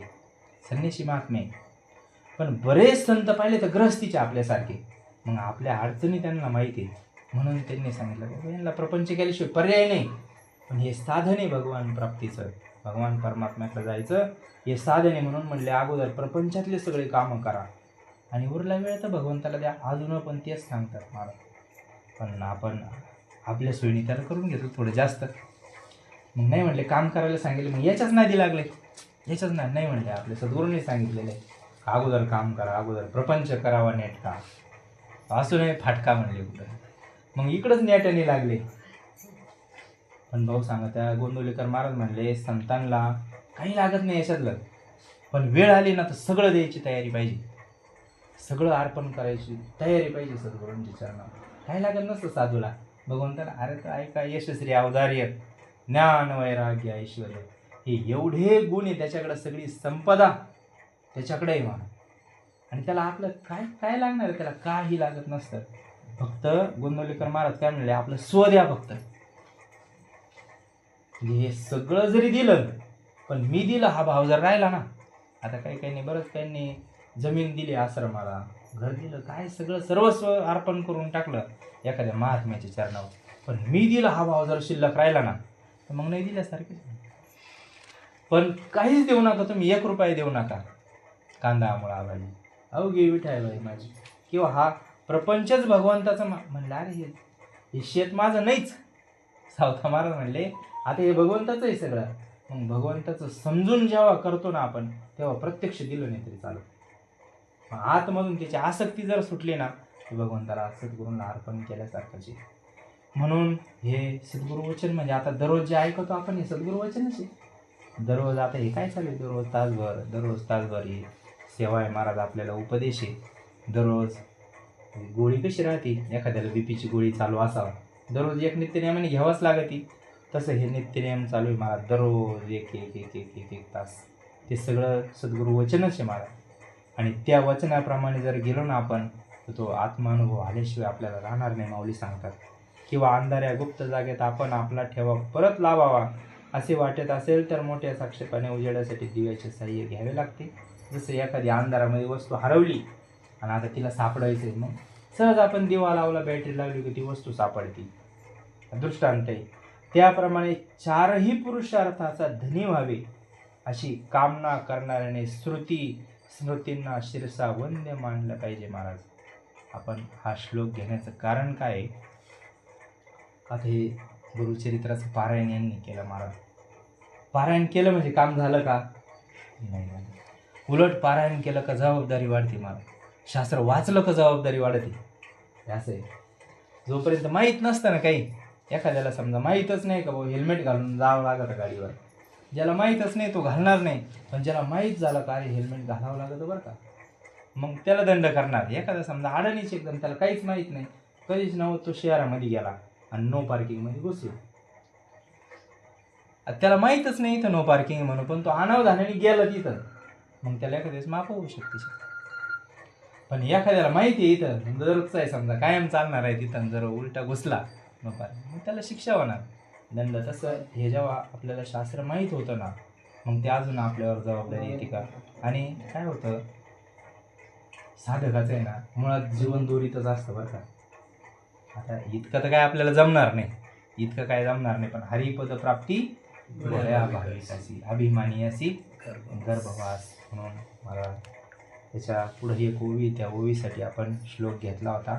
संन्यासी महात्मे, पण बरेच संत पाहिले तर गृहस्थीचे आपल्यासारखे. मग आपल्या अडचणी त्यांना माहिती आहे, म्हणून त्यांनी सांगितलं यांना प्रपंच केल्याशिवाय पर्याय नाही. पण हे साधन आहे भगवान प्राप्तीचं, भगवान परमात्म्याकडे जायचं हे साधन आहे. म्हणून म्हणले अगोदर प्रपंचातले सगळे कामं करा आणि उरला वेळ तर भगवंताला द्या. अजून पण तेच सांगतात मला, पण आपण आपल्या सोयीने त्याला करून घेतो थोडं जास्त. मग नाही म्हणले, काम करायला सांगितले, मग याच्याच नादी लागले. याच्याच नाही म्हणले, आपले सद्गुरूंनी सांगितलेले अगोदर काम करा, अगोदर प्रपंच करावा नेटका, असू नये फाटका म्हणले कुठं. मग इकडंच नेटाने लागले. पण भाऊ सांगा, त्या गोंदवलेकर महाराज म्हणले संतांना काही लागत नाही याच्यातलं, पण वेळ आली ना तर सगळं द्यायची तयारी पाहिजे, सगळं अर्पण करायची तयारी पाहिजे सद्गुरूंच्या चरणावर. काही लागत नसतं साधूला. भगवंताला अरे तर ऐका, यशस्वी अवधार्य, ज्ञान वैराग्य ऐश्वर, हे एवढे गुण आहे त्याच्याकडे, सगळी संपदा त्याच्याकडे आहे म्हणा. आणि त्याला आपलं काय काय लागणार आहे, त्याला काही लागत नसतं. फक्त गोंदवलेकर महाराज काय म्हणले, आपलं स्व द्या फक्त. हे सगळं जरी दिलं पण मी दिलं हा भाव जर राहिला ना, आता काही काही बरंच त्यांनी जमीन दिली आश्रमाला, घर दिलं, काय सगळं सर्वस्व अर्पण करून टाकलं एखाद्या महात्म्याच्या चरणावर, पण मी दिलं हा भाव जर शिल्लक राहिला ना, तर मग नाही दिल्यासारखेच. पण काहीच देऊ नका तुम्ही, 1 रुपया देऊ नका. कांदा मुळा भाजी अवघी विठाई माझी, किंवा हा प्रपंचच भगवंताचं म्हणलं, अरे हे शेत माझं नाहीच. सावता महाराज म्हणले आता हे भगवंताचं आहे सगळं. मग भगवंताचं समजून जेव्हा करतो ना आपण, तेव्हा प्रत्यक्ष दिलं नाही तरी चालू. आतमधून त्याची आसक्ती जर सुटली ना, तर भगवंताला सद्गुरूंना अर्पण केल्यासारखंच आहे. म्हणून हे सद्गुरू वचन म्हणजे आता दररोज जे ऐकतो आपण, हे सद्गुरू वचनच आहे. दररोज आता हे काय चालू आहे, दररोज तासभर ही सेवा आहे. महाराज आपल्याला उपदेश आहे. दररोज गोळी कशी राहते, एखाद्याला बीपीची गोळी चालू असावा, दररोज एक नित्यनेमाने घ्यावाच लागते, तसं हे नित्यनेम चालू आहे महाराज. दररोज एक एक एक एक एक एक तास ते सगळं सद्गुरू वचनच आहे महाराज. आणि त्या वचनाप्रमाणे जर गेलो ना आपण, तर तो आत्मानुभव आल्याशिवाय आपल्याला राहणार नाही, माऊली सांगतात. किंवा अंधाऱ्या गुप्त जागेत आपण आपला ठेवा परत लावावा असे वाटत असेल तर मोठ्या साक्षेपाने उजेडासाठी दिव्याचे साह्य घ्यावे लागते. जसं एखादी अंधारामध्ये वस्तू हरवली आणि आता तिला सापडायचं आहे, मग सहज आपण दिवा लावला, बॅटरी लावली की ती वस्तू सापडती. दृष्टांत आहे. त्याप्रमाणे 4ही पुरुषार्थाचा धनी व्हावे अशी कामना करणाऱ्याने स्मृतींना शिरसा वंद्य मानलं पाहिजे महाराज. आपण हा श्लोक घेण्याचं कारण काय आहे, आता हे गुरुचरित्राचं पारायण यांनी केलं महाराज. पारायण केलं म्हणजे काम झालं का? नाही. उलट पारायण केलं का जबाबदारी वाढते महाराज. शास्त्र वाचलं का जबाबदारी वाढते. असं आहे. जोपर्यंत माहीत नसतं ना काही, एखाद्याला समजा माहीतच नाही का भाऊ हेल्मेट घालून जावं लागतं गाडीवर, ज्याला माहीतच नाही तो घालणार नाही. पण ज्याला माहीत झालं का अरे हेल्मेट घालावं लागतं बरं का, मग त्याला दंड करणार. एखादा समजा अडाणीच एकदम, त्याला काहीच माहीत नाही, कधीच नव्हतं, तो शहरामध्ये गेला आणि नो पार्किंगमध्ये घुसला. त्याला माहीतच नाही इथं नो पार्किंग म्हणून, पण तो अनावधानाने गेला तिथं, मग त्याला एखाद्याच माफ होऊ शकते. पण एखाद्याला माहिती आहे इथं दररोजचं आहे समजा, कायम चालणार आहे, तिथं जर उलटा घुसला नो पार्किंग, मग त्याला शिक्षा होणार, दंड. तसं हे जेव्हा आपल्याला शास्त्र माहीत होतं ना, मग ते अजून आपल्यावर जबाबदारी येते का. आणि काय होतं, साधकाचं आहे ना मुळात जीवन दोरीतच असतं बरं का. आता इतकं तर काय आपल्याला जमणार नाही, पण हरिपद प्राप्ती बऱ्या भाविकासी अभिमानी अशी गर्भवास. म्हणून मला त्याच्या पुढे एक ओवी, त्या ओवीसाठी आपण श्लोक घेतला होता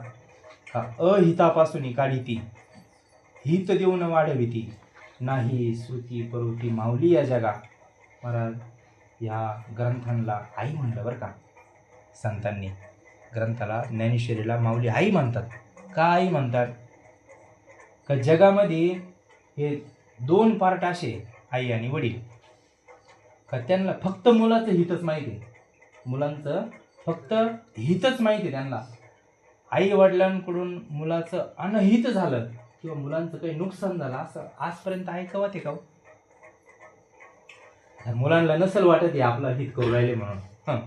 का, अहितापासून काढिती, हित देऊन वाढविती, नाही श्रुती परुती माऊली या जगा. महाराज या ग्रंथांना आई म्हणलं बरं का. संतांनी ग्रंथाला, ज्ञानेश्वरीला माऊली आई म्हणतात. का आई म्हणतात का, जगामध्ये हे 2 पार्ट असे, आई आणि वडील, का त्यांना फक्त मुलाचं हितच माहिती आहे. मुलांचं फक्त हितच माहिती आहे त्यांना. आई वडिलांकडून मुलाचं अनहित झालं किंवा मुलांचं काही नुकसान झालं असं आजपर्यंत ऐकवत आहे का? मुलांना नसल वाटत आहे आपलं हित करू राहिले म्हणून,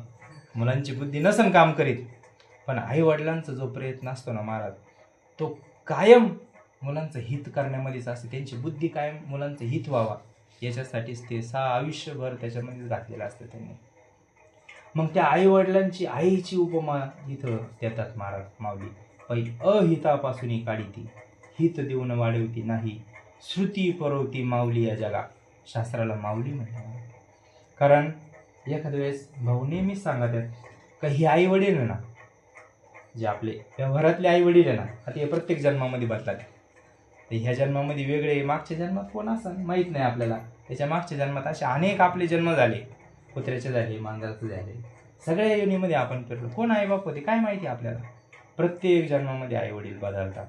मुलांची बुद्धी नसन काम करीत. पण आई वडिलांचा जो प्रयत्न असतो ना महाराज, तो कायम मुलांचं हित करण्यामध्येच असते. त्यांची बुद्धी कायम मुलांचं हित व्हावा याच्यासाठीच ते आयुष्यभर त्याच्यामध्येच घातलेलं असतं त्यांनी. मग त्या आई वडिलांची आईची उपमा इथं देतात महाराज माऊली. पै अहितापासून काढिती, हित देऊन वाढवती, नाही श्रुती परवती माऊली या जगा. शास्त्राला माऊली म्हणतात. कारण एखाद्या वेळेस भाऊ नेहमीच सांगत आहेत का, ही आई वडील आहे ना, जे आपले व्यवहारातले आई वडील आहे ना, आता हे प्रत्येक जन्मामध्ये बदलतात. तर ह्या जन्मामध्ये वेगळे, मागच्या जन्मात कोण असं माहीत नाही आपल्याला. त्याच्या मागच्या जन्मात असे अनेक आपले जन्म झाले, कुत्र्याचे झाले, मांजराचे झाले, सगळ्या योनीमध्ये आपण फिरलो. कोण आई बाप होते काय माहिती आपल्याला. प्रत्येक जन्मामध्ये आई वडील बदलतात.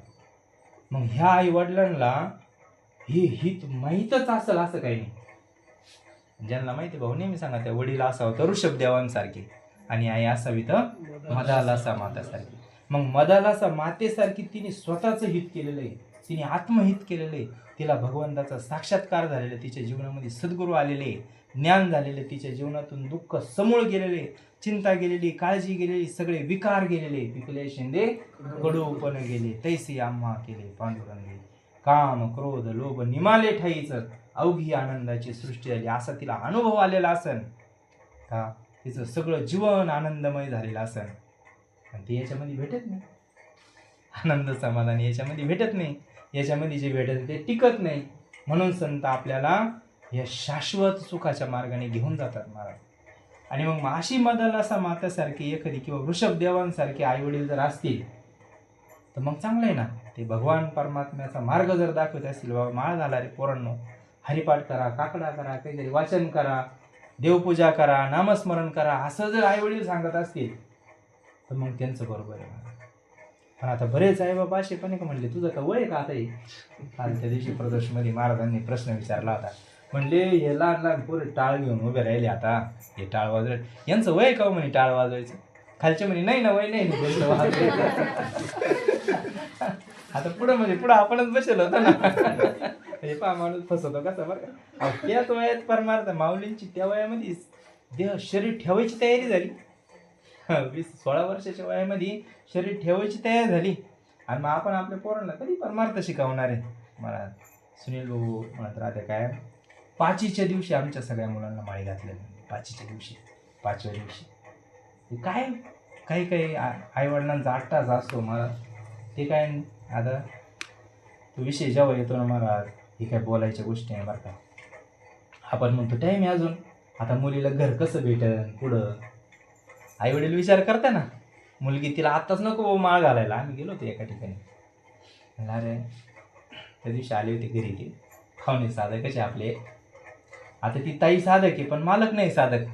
मग ह्या आई वडिलांना हे हित माहीतच असेल असं काही नाही. ज्यांना माहिती भाऊ नेहमी सांगा, त्या वडील असावं तर ऋषभदेवांसारखे आणि आई असावी तर मदालासा मातासारखी. मग मदालासा मातेसारखी तिने स्वतःचं हित केलेलं आहे, तिने आत्महित केलेलं आहे. तिला भगवंताचा साक्षात्कार झालेला आहे, तिच्या जीवनामध्ये सद्गुरू आलेले, ज्ञान झालेले, तिच्या जीवनातून दुःख समूळ गेलेले, चिंता गेलेली, काळजी गेलेली, सगळे विकार गेलेले. पिकले शेंदे कडूपण गेले, तैसे आम्हा केले पांडुरंगे. काम क्रोध लोभ निमाले ठाईच, अवघी आनंदाची सृष्टी झाली. असा तिला अनुभव आलेला असन का, तिचं सगळं जीवन आनंदमय झालेलं असन. आणि ते याच्यामध्ये भेटत नाही. आनंद समाधान याच्यामध्ये भेटत नाही. याच्यामध्ये जे भेटत ते टिकत नाही. म्हणून संत आपल्याला या शाश्वत सुखाच्या मार्गाने घेऊन जातात महाराज. आणि मग अशी मदालासा मातासारखी एखादी किंवा वृषभदेवांसारखे आई वडील जर असतील तर मग चांगलं आहे ना. ते भगवान परमात्म्याचा मार्ग जर दाखवत असतील, बाबा माळ घाला रे पोरांनो, हरिपाठ करा, काकडा करा, काहीतरी वाचन करा, देवपूजा करा, नामस्मरण करा, असं जर आई वडील सांगत असतील तर मग त्यांचं बरोबर आहे. पण आता बरेच आई बाबा असे पण का म्हणले, तुझं का वय का आता हे. काल त्या दिवशी प्रदर्शनमध्ये महाराजांनी प्रश्न विचारला होता. म्हणले हे लहान लहान पोरे टाळ घेऊन उभे राहिले, आता हे टाळ वाजवायचं, यांचं वय का म्हणे टाळ वाजवायचं. खालचे म्हणे नाही ना, वय नाही त्यांचं वाजवायचं. आता पुढं आपणच बसेल होतो ना. हे पहा माणूस फसवतो कसा बरं का. त्याच वयात परमार्थ माऊलींची त्या वयामध्ये देह शरीर ठेवायची तयारी झाली. 16 वर्षाच्या वयामध्ये शरीर ठेवायची तयारी झाली. आणि मग आपण आपल्या पोरांना कधी परमार्थ शिकवणार आहे. मला सुनील भाऊ म्हणत राहते काय, पाचीच्या दिवशी आमच्या सगळ्या मुलांना माळी घातलेली. पाचीच्या दिवशी, 5व्या दिवशी काय काही काही आईवडिलांचा 8 तास असतो मला. ते काय आता तो विषय जेव्हा येतो ना महाराज, हे काय बोलायच्या गोष्टी आहे बरं का. आपण म्हणतो टाईम आहे अजून, आता मुलीला घर कसं भेटेल पुढं. आई वडील विचार करता ना, मुलगी तिला आत्ताच नको माळ घालायला. आम्ही गेलो होतो एका ठिकाणी, अरे त्या दिवशी आले होते घरी ते पाहुणे साधकाचे आपले. आता ती ताई साधक आहे पण मालक नाही साधक.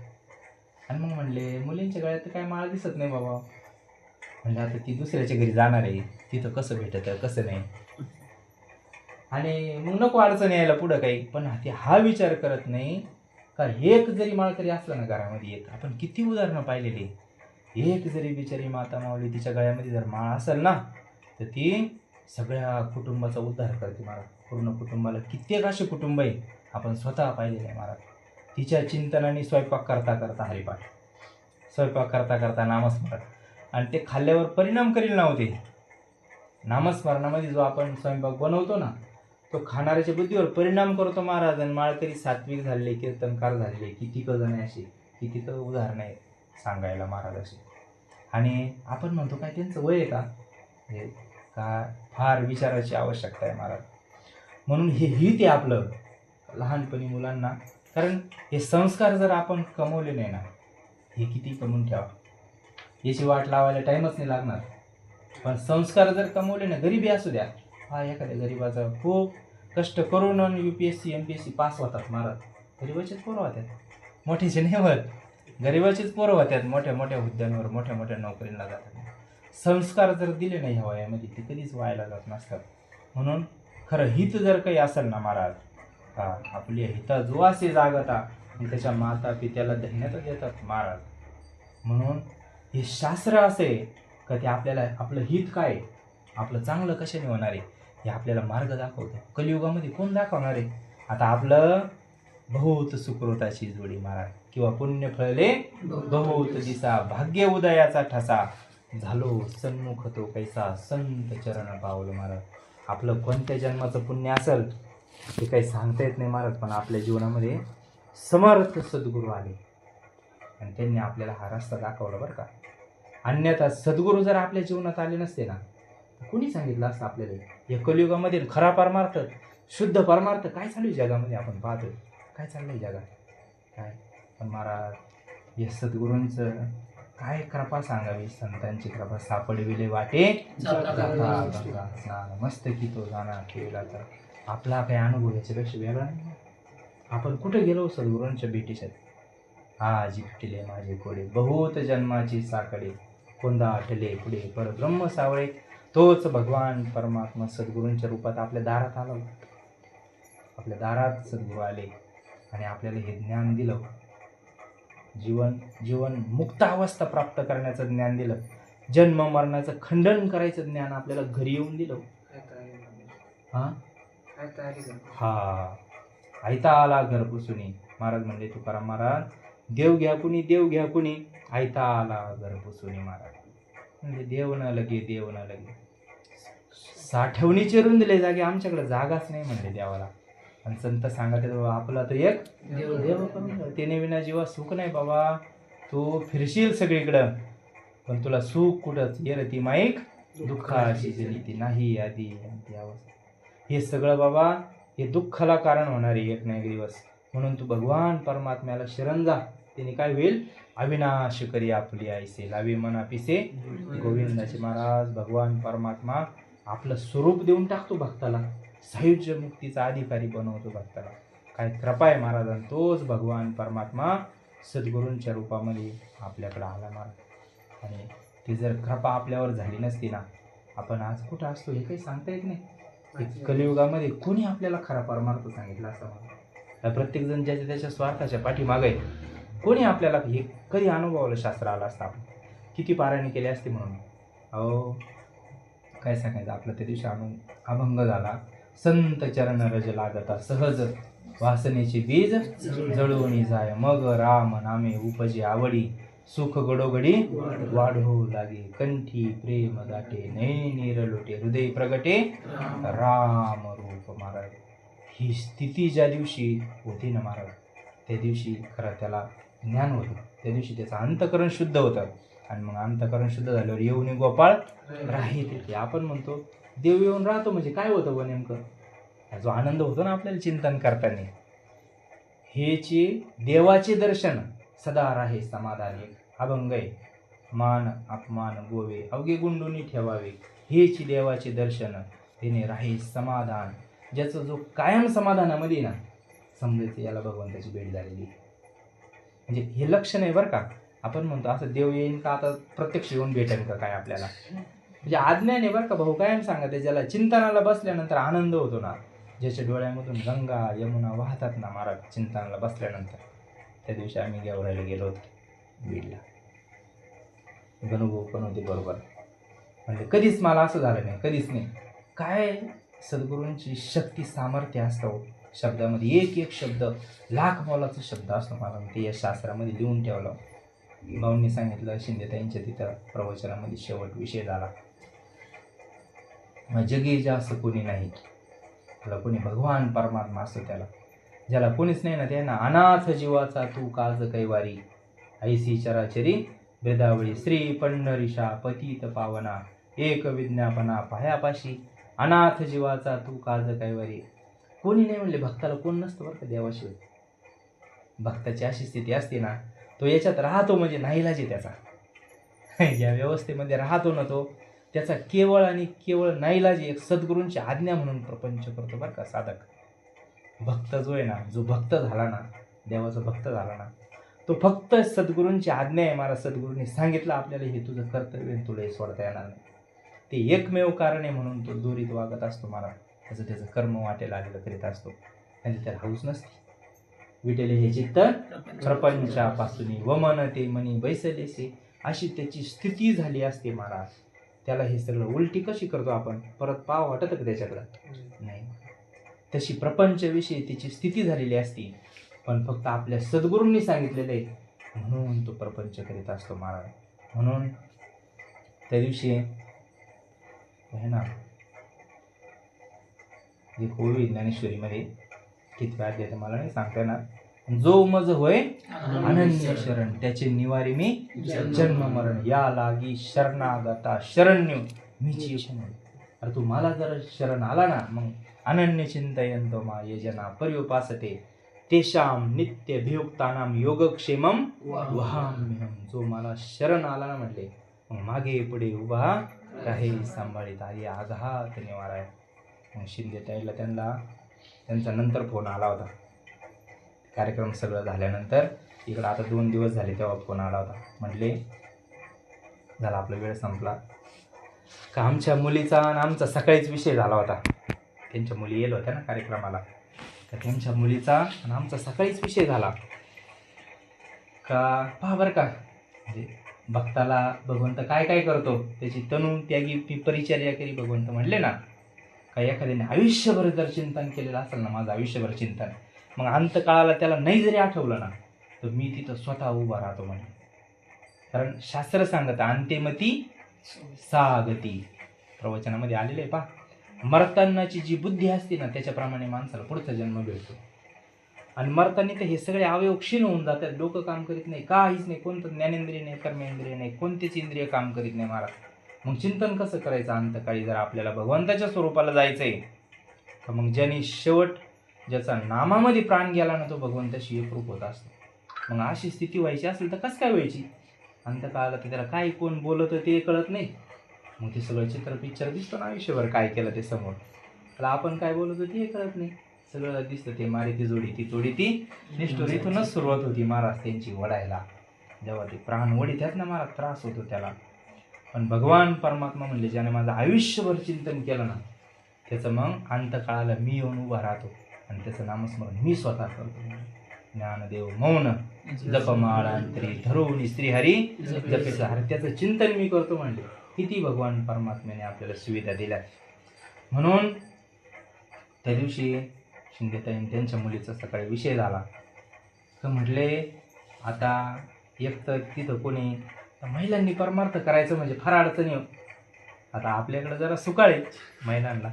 आणि मग म्हणले मुलींच्या गळ्यात काय माळ दिसत नाही बाबा. म्हणजे आता ती दुसऱ्याच्या घरी जाणार आहे, तिथं कसं भेटत कसं नाही. आणि मग नको अडचण यायला पुढं काही. पण ते हा विचार करत नाही का एक जरी माळकरी असला ना घरामध्ये, एक आपण किती उदाहरणं पाहिलेली, एक जरी बिचारी माता माऊली तिच्या गळ्यामध्ये जर माळ असेल ना तर ती सगळ्या कुटुंबाचा उद्धार करते महाराज. पूर्ण कुटुंबाला, कित्येक असे कुटुंब आहे आपण स्वतः पाहिलेले आहे महाराज. तिच्या चिंतनाने स्वयंपाक करता करता हरिपाठ, स्वयंपाक करता करता नामस्मरण, आणि ते खाल्ल्यावर परिणाम करील नव्हते. नामस्मरणामध्ये जो आपण स्वयंपाक बनवतो ना तो खाणाऱ्याच्या बुद्धीवर परिणाम करतो महाराज. आणि माळकरी सात्विक झालेले, कीर्तनकार झालेले किती जण असे, किती तर उदाहरणं आहे सांगायला महाराज असे. आणि आपण म्हणतो काय त्यांचं वय आहे का, हे का फार विचाराची आवश्यकता आहे महाराज. म्हणून हे हित आहे आपलं लहानपणी मुलांना. कारण हे संस्कार जर आपण कमवले नाही ना, हे किती कमवून ठेवा, याची वाट लावायला टाईमच नाही लागणार. पण संस्कार जर कमवले ना, गरिबी असू द्या, हा एखाद्या गरीबाचा खूप कष्ट करून UPSC MPSC पास होतात महाराज. गरीबाचेच पोरं होत्यात, मोठीचे नाही होत. गरीबाचीच पोरं होत्यात, मोठ्या मोठ्या हुद्द्यांवर, मोठ्या मोठ्या नोकरीला जातात. संस्कार जर दिले नाही ह्या वयामध्ये ते कधीच व्हायला जात नसतात. म्हणून खरं हित जर काही असेल ना महाराज, का आपली हिता जो असे जागता आणि त्याच्या माता पित्याला धन्यता देतात महाराज. म्हणून हे शास्त्र असे का ते आपल्याला आपलं हित काय, आपलं चांगलं कशाने होणार आहे हे आपल्याला मार्ग दाखवतं. कलियुगामध्ये कोण दाखवणार आहे. आता आपलं बहुत सुकृताची जोडी महाराज, किंवा पुण्य फळले बहुत दिसा, भाग्य उदयाचा ठसा, झालो सन्मुख तो कैसा, संत चरण पावलं महाराज. आपलं कोणत्या जन्माचं पुण्य असेल ते काही सांगता येत नाही महाराज. पण आपल्या जीवनामध्ये समर्थ सद्गुरू आले आणि त्यांनी आपल्याला हा रस्ता दाखवला बरं का. अन्यथा सद्गुरू जर आपल्या जीवनात आले नसते ना, कोणी सांगितलं असतं आपल्याला या कलियुगामध्ये खरा परमार्थ, शुद्ध परमार्थ काय चालू आहे जगामध्ये. आपण पाहतोय काय चाललंय जगात काय. पण महाराज या सद्गुरूंचं काय कृपा सांगावी, संतांची कृपा सापडविले वाटे स्नान मस्त की तो जाणार केला. तर आपला काही अनुभव याच्यापेक्षा वेगळा नाही. आपण कुठे गेलो सद्गुरूंच्या भेटीसाठी, आज इकटिले माझे कोडे बहुत जन्माची साकडे, कोंदा आटले पुढे पर ब्रह्म सावळे. तोच भगवान परमात्मा सद्गुरूंच्या रूपात आपल्या दारात आला. आपल्या दारात सद्गुरू आले आणि आपल्याला हे ज्ञान दिलं. जीवन मुक्त अवस्था प्राप्त करण्याचं ज्ञान दिलं. जन्म मरणाचं खंडन करायचं ज्ञान आपल्याला घरी येऊन दिलं. हा आयता आला घर पुसुनी. महाराज म्हणले, तुकाराम महाराज, देव घ्या कुणी आयता आला घर पुसुनी. महाराज म्हणजे देव न लगे साठवणी चिरून दिले जागे, आमच्याकडे जागाच नाही म्हणले देवाला. आणि संत सांगत आपला तर एक देव तेने विना जीवा सुख नाही बाबा. तू फिरशील सगळीकडं पण तुला सुख कुठंच ये ती माईक दुःखाची जली ती नाही आधी अंती अवस्था. हे सगळं बाबा हे दुःखाला कारण होणार आहे एक ना एक दिवस. म्हणून तू भगवान परमात्म्याला शरण जा. त्याने काय होईल, अविनाश करी आपली आईसे लावी मना पिसे गोविंदाचे. महाराज भगवान परमात्मा आपलं स्वरूप देऊन टाकतो भक्ताला, सायुज्य मुक्तीचा अधिकारी बनवतो भक्ताला. काय कृपा आहे महाराजांना. तोच भगवान परमात्मा सद्गुरूंच्या रूपामध्ये आपल्याकडे आला महाराज. आणि ती जर कृपा आपल्यावर झाली नसती ना, आपण आज कुठं असतो हे काही सांगता येत नाही. कलियुगामध्ये कोणी आपल्याला खरा परमार्थ सांगितला असं मला. प्रत्येक जण ज्याच्या त्याच्या स्वार्थाच्या पाठीमागे आहे. कोणी आपल्याला हे कधी अनुभवलं शास्त्र आलं असतं, आपण किती पारायणे केले असते म्हणून. अहो काय सांगायचं, आपलं त्या दिवशी अभंग झाला. संत चरण रज लागता सहज वासनेचे बीज जळवणी जाय, मग राम नामे उपजे आवडी, सुख गडोगडी वाढू लागे, कंठी प्रेम दाटे, नयनी रलोटे, हृदय प्रगटे राम रूप. महाराज ही स्थिती ज्या दिवशी होती ना महाराज, त्या दिवशी खरं त्याला ज्ञान होतं. त्या दिवशी त्याचं अंतकरण शुद्ध होतं. आणि मग अंतकरण शुद्ध झाल्यावर येऊन गोपाळ राहील. आपण म्हणतो देव येऊन राहतो म्हणजे काय होतं व नेमकं, जो आनंद होतो ना आपल्याला चिंतन करताना, हेची देवाचे दर्शन सदा राहे समाधानी. अभंग आहे, मान अपमान गोवे अवघे गुंडूनी ठेवावे, हेची देवाचे दर्शन त्याने राहे समाधान. ज्याचं जो कायम समाधानामध्ये ना, समजायचं याला भगवंताची भेट झालेली. म्हणजे हे लक्षण आहे बरं का. आपण म्हणतो असं देव येईन का आता प्रत्यक्ष येऊन भेटेल का काय आपल्याला, म्हणजे आज्ञा नाही बरं का. भाऊ कायम सांगते, ज्याला चिंतनाला बसल्यानंतर आनंद होतो ना, ज्याच्या डोळ्यामधून गंगा यमुना वाहतात ना महाराज चिंतनाला बसल्यानंतर. त्या दिवशी आम्ही गेवरायला गेलो होतो बीडला. अनुभव पण होते बरोबर. म्हणजे कधीच मला असं झालं नाही, कधीच नाही. काय सद्गुरूंची शक्ती सामर्थ्य असतं शब्दामध्ये. एक एक शब्द लाख मोलाचा शब्द असतो. मला ते या शास्त्रामध्ये लिहून ठेवलं. भाऊंनी सांगितलं, शिंदेताईंच्या तिथं प्रवचनामध्ये शेवट विषय झाला, जगी जास्त कोणी नाही, त्याला कोणी भगवान परमात्मा असतो त्याला. ज्याला कोणीच नाही ना, त्यांना अनाथ जीवाचा तू काज कैवारी, ऐसी चराचरी वेदावळी, श्री पंढरीशा पतित पावना, एक विज्ञापना पायापाशी, अनाथ जीवाचा तू काज कैवारी. कोणी नाही म्हणले, भक्ताला कोण नसतं बरं का देवाशिवाय. भक्ताची अशी स्थिती असते ना, तो याच्यात राहतो म्हणजे नाईलाज त्याचा. या व्यवस्थेमध्ये राहतो ना तो, त्याचा केवळ आणि केवळ नाईलाज एक सद्गुरूंची आज्ञा म्हणून प्रपंच करतो बरं का साधक. भक्त जो आहे ना, जो भक्त झाला ना, देवाचा भक्त झाला ना, तो फक्त सद्गुरूंची आज्ञा आहे. मला सद्गुरूंनी सांगितलं आपल्याला हे तुझं कर्तव्य, तुला हे सोडता येणार नाही, ते एकमेव कारण आहे म्हणून तो दोरीत वागत असतो. मला त्याचं कर्म वाटेला आलेलं करीत असतो. आणि त्याला हौस नसते. विटेले हे चित्त प्रपंचापासून वमन ते मनी बैसलेसे, अशी त्याची स्थिती झाली असते महाराज. त्याला हे सगळं उलटी कशी करतो आपण, परत पाव वाटत का त्याच्याकडं नाही. तशी प्रपंचविषयी त्याची स्थिती झालेली असती. पण फक्त आपल्या सद्गुरूंनी सांगितलेलं आहे म्हणून तो प्रपंच करीत असतो महाराज. म्हणून त्या दिवशी आहे ना, एक होळी ज्ञानेश्वरीमध्ये किती अध्याय तर मला नाही सांगता येणार. जो मज होय अनन्य शरण, त्याचे निवारी मी जन्म मरण, या लागी शरणागता शरण्य मीची शरण. अरे तू मला जर शरण आला ना, मग अनन्य चिंतयंतो मा येजना पर्युपासते, तेषाम नित्यभियुक्तानाम योगक्षेमम वहाम्यहम. जो मला शरण आला ना म्हटले, मग मागे पुढे उभा राहे सांभाळीत आली आघात निवाराय. मग शिंदेताईला त्यांचा नंतर फोन आला होता. कार्यक्रम सगळं झाल्यानंतर इकडं आता 2 दिवस झाले तेव्हा फोन आला होता. म्हटले झाला आपला वेळ संपला का आमच्या मुलीचा आणि आमचा सकाळीच विषय झाला होता. त्यांच्या मुली येल होत्या ना कार्यक्रमाला, तर त्यांच्या मुलीचा आणि आमचा सकाळीच विषय झाला का पहा बरं का, म्हणजे भक्ताला भगवंत काय काय करतो, त्याची तनु त्यागी परिचर्या केली भगवंत म्हणले ना. का एखाद्याने आयुष्यभर जर चिंतन केलेलं असेल ना, माझं आयुष्यभर चिंतन, मग अंतकाळाला त्याला नाही जरी आठवलं ना, तर मी तिथं स्वतः उभा राहतो म्हणजे. कारण शास्त्र सांगतं अंत्यमती सागती, प्रवचनामध्ये आलेलं आहे पहा. मरतानाची जी बुद्धी असते ना, त्याच्याप्रमाणे माणसाला पुढचा जन्म भेटतो. आणि मरताना तर हे सगळे अवयव क्षीण होऊन जातात. डोकं काम करीत नाही, काहीच नाही, कोणतं ज्ञानेंद्रिय नाही, कर्मेंद्रिय नाही, कोणतेच इंद्रिय काम करीत नाही महाराज. मग चिंतन कसं करायचं अंतकाळी जर आपल्याला भगवंताच्या स्वरूपाला जायचंय. तर मग ज्याने ज्याचा नामामध्ये प्राण गेला ना, तो भगवंताशी एकरूप होत असतो. मग अशी स्थिती व्हायची असेल तर कसं काय व्हायची? अंतकाळाला तर त्याला काय कोण बोलत ते कळत नाही. मग ते सगळं चित्र पिक्चर दिसतो ना आयुष्यभर काय केलं ते समोर. त्याला आपण काय बोलतो ते कळत नाही. सगळं दिसतं ते मारी ती जोडी ती तोडी ती निष्ठुर. इथूनच सुरुवात होती महाराज त्यांची वडायला. जेव्हा ते प्राण वडीत ना महाराज, त्रास होतो त्याला. पण भगवान परमात्मा म्हणले ज्याने माझं आयुष्यभर चिंतन केलं ना, त्याचं मग अंतकाळाला मी येऊन उभा राहतो आणि त्याचं नामस्मरण मी स्वतः करतो. ज्ञानदेव मौन जपमाळांतरी धरून श्रीहरी जपेचा हर, त्याचं चिंतन मी करतो म्हणले. किती भगवान परमात्म्याने आपल्याला सुविधा दिल्या. म्हणून त्या दिवशी शिंदेताईंनी त्यांच्या मुलीचा सकाळी विषय झाला तर म्हटले आता एक तर तिथं कोणी महिलांनी परमार्थ करायचं म्हणजे फार अडचणी. आता आपल्याकडे जरा सुकाळे महिलांना,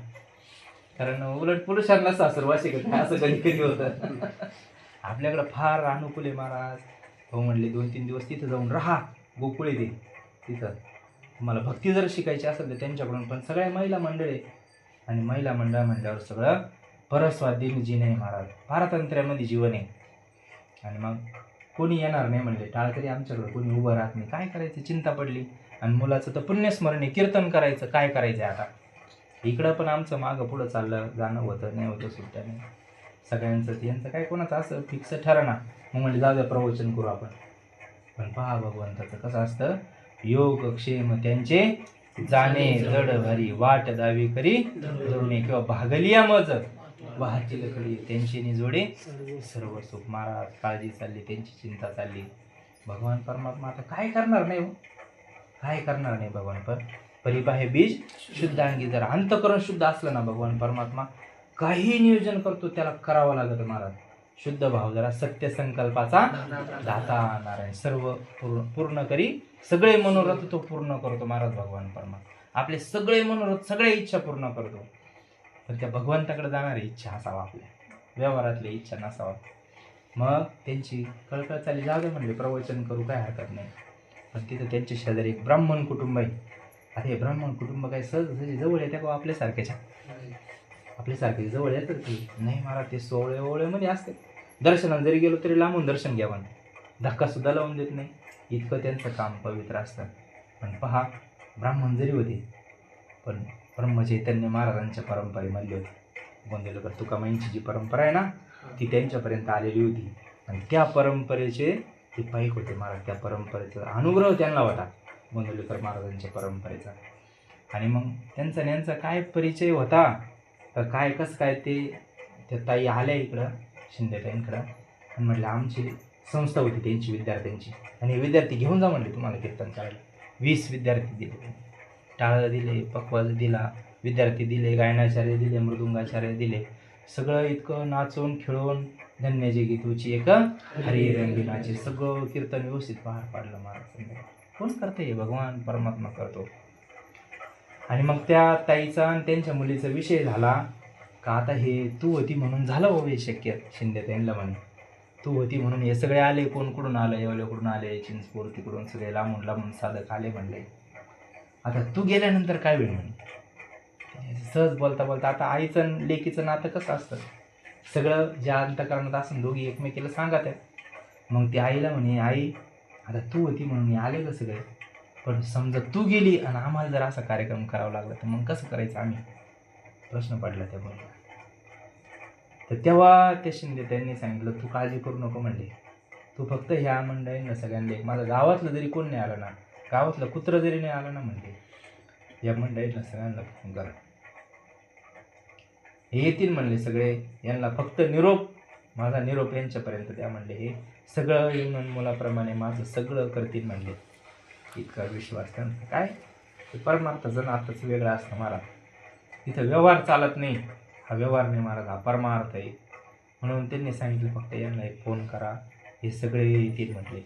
कारण उलट पुरुषांना सासरवाशी काय असं कधी कधी होतं. आपल्याकडं फार अनुकूल आहे महाराज. हो म्हणले 2-3 दिवस तिथं जाऊन राहा, गोकुळे दे तिथं. तुम्हाला भक्ती जर शिकायची असेल तर त्यांच्याकडून. पण सगळ्या महिला मंडळ आहे आणि महिला मंडळ म्हणल्यावर सगळं परस्वाधीन जीवन आहे महाराज, पारतंत्र्यामध्ये जीवन आहे. आणि मग कोणी येणार नाही म्हणले, टाळकरी आमच्याकडं कोणी उभं राहत नाही. काय करायचं, चिंता पडली. आणि मुलाचं तर पुण्यस्मरण आहे, कीर्तन करायचं, काय करायचं आता. इकडं पण आमचं मागं पुढं चाललं जाणं होतं नाही होतं सुट्ट्या नाही सगळ्यांचं. यांचं काय कोणाचं असं फिक्स ठरना. मग म्हणजे जाऊ द्या प्रवचन करू आपण. पण पहा भगवंताचं कसं असतं, योग क्षेम त्यांचे जाणे जड भरी, वाट दावी करी धरुणे, किंवा भागलिया मज वाहतील कडी, त्यांची निजोडे सर्व सुख. महाराज काळजी चालली, त्यांची चिंता चालली. भगवान परमात्मा आता काय करणार नाही, काय करणार नाही भगवान. पण परिबाह्य बीज शुद्धांगी, जर अंतकरण शुद्ध असलं ना भगवान परमात्मा काही नियोजन करतो त्याला करावं लागतं महाराज. शुद्ध भाव जरा सत्य संकल्पाचा दाता नारायण, सर्व पूर्ण करी सगळे मनोरथ तो पूर्ण करतो महाराज. भगवान परमात्मा आपले सगळे मनोरथ सगळ्या इच्छा पूर्ण करतो. पण त्या भगवंताकडे जाणारी इच्छा असावा, आपल्या व्यवहारातली इच्छा नसावा. मग त्यांची कळकळ चालली, जाऊ दे म्हणले प्रवचन करू, काय हरकत नाही. पण तिथं त्यांच्या शेजारी एक ब्राह्मण कुटुंब आहे. अरे ब्राह्मण कुटुंब काय सहज जवळ येते का आपल्यासारख्याच्या जवळ येतात की नाही महाराज. ते 16 ओळेमध्ये असते. दर्शनाला जरी गेलो तरी लांबून दर्शन घ्यावं, धक्का सुद्धा लावून देत नाही, इतकं त्यांचं काम पवित्र असतं. पण पहा ब्राह्मण जरी होते पण ब्रह्मचैतन्य महाराजांच्या परंपरेमधले होते. गोंदेलकर तुकामाईंची जी परंपरा आहे ना, ती त्यांच्यापर्यंत आलेली होती. आणि त्या परंपरेचे ते पाईक होते महाराज. त्या परंपरेचा अनुग्रह त्यांना होता, गोंदेलकर महाराजांच्या परंपरेचा. आणि मग त्यांचा काय परिचय होता तर काय कसं काय ते त्या ताई आल्या इकडं शिंदेताईंकडं आणि म्हटलं आमची संस्था होती त्यांची विद्यार्थ्यांची, आणि हे विद्यार्थी घेऊन जा म्हणले तुम्हाला कीर्तन करायला. 20 विद्यार्थी दिले, टाळं दिले, पकवाज दिला, विद्यार्थी दिले, गायनाचार्य दिले, मृदुंगाचार्य दिले. सगळं इतकं नाचून खेळून धन्याची गीतूची एक हरी रंगिनाची सगळं कीर्तन व्यवस्थित पार पाडलं महाराज. कोण करते हे, भगवान परमात्मा करतो. आणि मग त्या ताईचा आणि त्यांच्या मुलीचा विषय झाला का आता हे तू होती म्हणून झालं बाबा हे शक्य. शिंदेताईंना म्हणे तू होती म्हणून हे सगळे आले, कोण कुठून आलं, येवल्याकडून आले, चिंचपूर तिकडून सगळे लांबून साधक आले म्हणले. आता तू गेल्यानंतर काय होईल म्हणे. सहज बोलता आता आईचं लेकीचं नातं कसं असतं, सगळं ज्या अंतकरणात असून दोघी एकमेकीला सांगत आहेत. मग ती आईला म्हणे, आई आता तू होती म्हणून आले का सगळे, पण समजा तू गेली आणि आम्हाला जर असा कार्यक्रम करावा लागला तर मग कसं करायचं आम्ही, प्रश्न पडला त्या मुलीला. तर तेव्हा ते शिंदे त्यांनी सांगितलं, तू काळजी करू नको म्हणले, तू फक्त ह्या मंडळींना सगळ्यांना माझं गावातलं जरी कोण नाही आलं ना, गावातलं कुत्रं जरी नाही आलं ना म्हणले, या मंडळींना सगळ्यांना फोन करा, हे येतील म्हणले सगळे, यांना फक्त निरोप, माझा निरोप यांच्यापर्यंत द्या म्हणले, हे सगळं येऊन मुलाप्रमाणे माझं सगळं करतील म्हणले. इतका विश्वास त्यांचा. काय परमार्थाचं नातंच वेगळं असतं महाराज. तिथं व्यवहार चालत नाही, हा व्यवहार नाही महाराज, हा परमार्थ आहे. म्हणून त्यांनी सांगितलं फक्त यांना एक फोन करा, हे सगळे येतील म्हटले.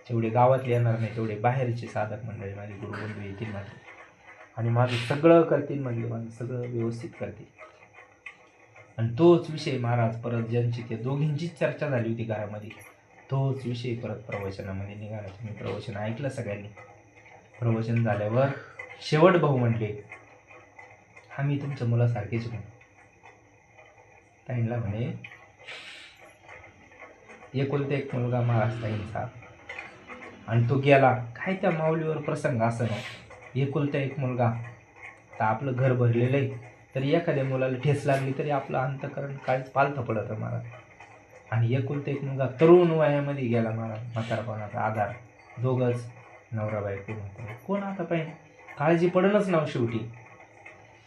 जेवढे गावातले येणार नाही तेवढे बाहेरचे साधक मंडळी माझे गुरुबंधू येतील म्हटले, आणि माझं सगळं करतील म्हटले, माझं सगळं व्यवस्थित करतील. आणि तोच विषय महाराज परत ज्यांची त्या दोघींचीच चर्चा झाली होती घरामध्ये, तोच विषय परत प्रवचनामध्ये निघाला. तुम्ही प्रवचन ऐकलं सगळ्यांनी. प्रवचन झाल्यावर शेवट भाऊ म्हणले, आम्ही तुमच्या मुलासारखेच म्हणू. ताईंला म्हणे, एकुलता एक मुलगा महाराज ताईंचा, आणि तो गेला, काय त्या माऊलीवर प्रसंग असं ना, एकुलता एक मुलगा, तर आपलं घर भरलेलं आहे, तरी एखाद्या मुलाला ठेस लागली तरी आपलं अंतकरण काहीच पालथं पडतं महाराज. आणि एकुलता एक मुलगा तरुण वयामध्ये गेला महाराज, म्हातारपणाचा आधार, दोघंच नवरा बायको म्हातारा, कोण आता पाहिजे, काळजी पडणंच नाव शेवटी.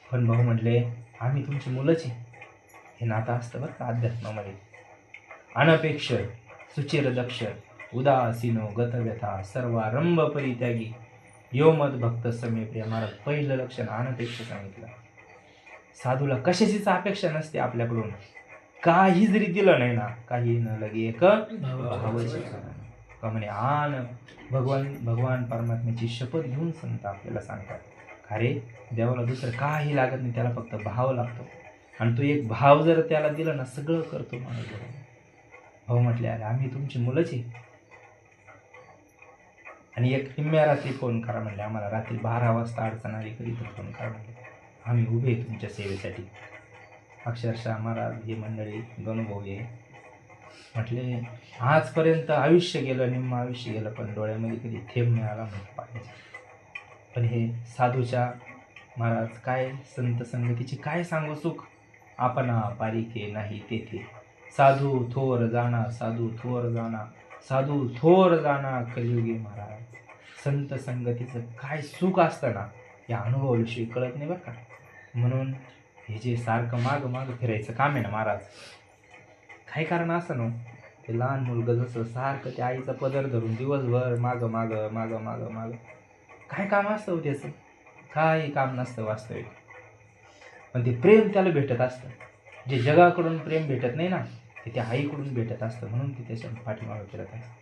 पण भाऊ म्हटले, आम्ही तुमची मुलंच आहे. हे नातं असतं बरं का अध्यात्मामध्ये. अनपेक्ष सुचिर दक्ष उदासीनो गतव्यथा सर्वारंभ परित्यागी यो मद भक्त समे प्रिय. महाराज पहिलं लक्षण अनपेक्ष सांगितलं. साधूला कशाचीच अपेक्षा नसते आपल्याकडून, काही जरी दिलं नाही ना, काही न लगे एक भावची का म्हणे, आन भगवान परमात्म्याची शपथ घेऊन संत आपल्याला सांगतात, अरे देवाला दुसरं काही लागत नाही, त्याला फक्त भाव लागतो, आणि तो एक भाव जर त्याला दिला ना सगळं करतो माणूस. भाऊ म्हटले, अरे आम्ही तुमची मुलंच आहे. आणि एक निम्म्या रात्री फोन करा म्हणले, आम्हाला रात्री 12 वाजता अडचण आली कधी तर फोन करा म्हणले, आम्ही उभे तुमच्या सेवेसाठी. अक्षरशः महाराज ही मंडळी गणभाऊ आहे म्हटले, आजपर्यंत आयुष्य गेलं, निम्म आयुष्य गेलं, पण डोळ्यामध्ये कधी थेंब मिळाला म्हणजे पाण्याचा. पण हे साधूच्या महाराज काय संत संगतीची काय सांगू सुख, आपणा पारिके नाही तेथे, साधू थोर जाणा, साधू थोर जाणा, साधू थोर जाणा कलियुगे. महाराज संत संगतीचं काय सुख असतं ना, या अनुभवाविषयी कळत नाही बरं का. म्हणून हे जे सारखं मागं फिरायचं काम आहे ना महाराज, काय कारण असं ना, ते लहान मुलगं जसं सारखं त्या आईचा पदर धरून दिवसभर मागं काय काम असतं हो त्याचं, काही काम नसतं वास्तविक. पण ते प्रेम त्याला भेटत असतं, जे जगाकडून प्रेम भेटत नाही ना, ते त्या आईकडून भेटत असतं, म्हणून ते त्याच्या पाठीमागं फिरत असतं.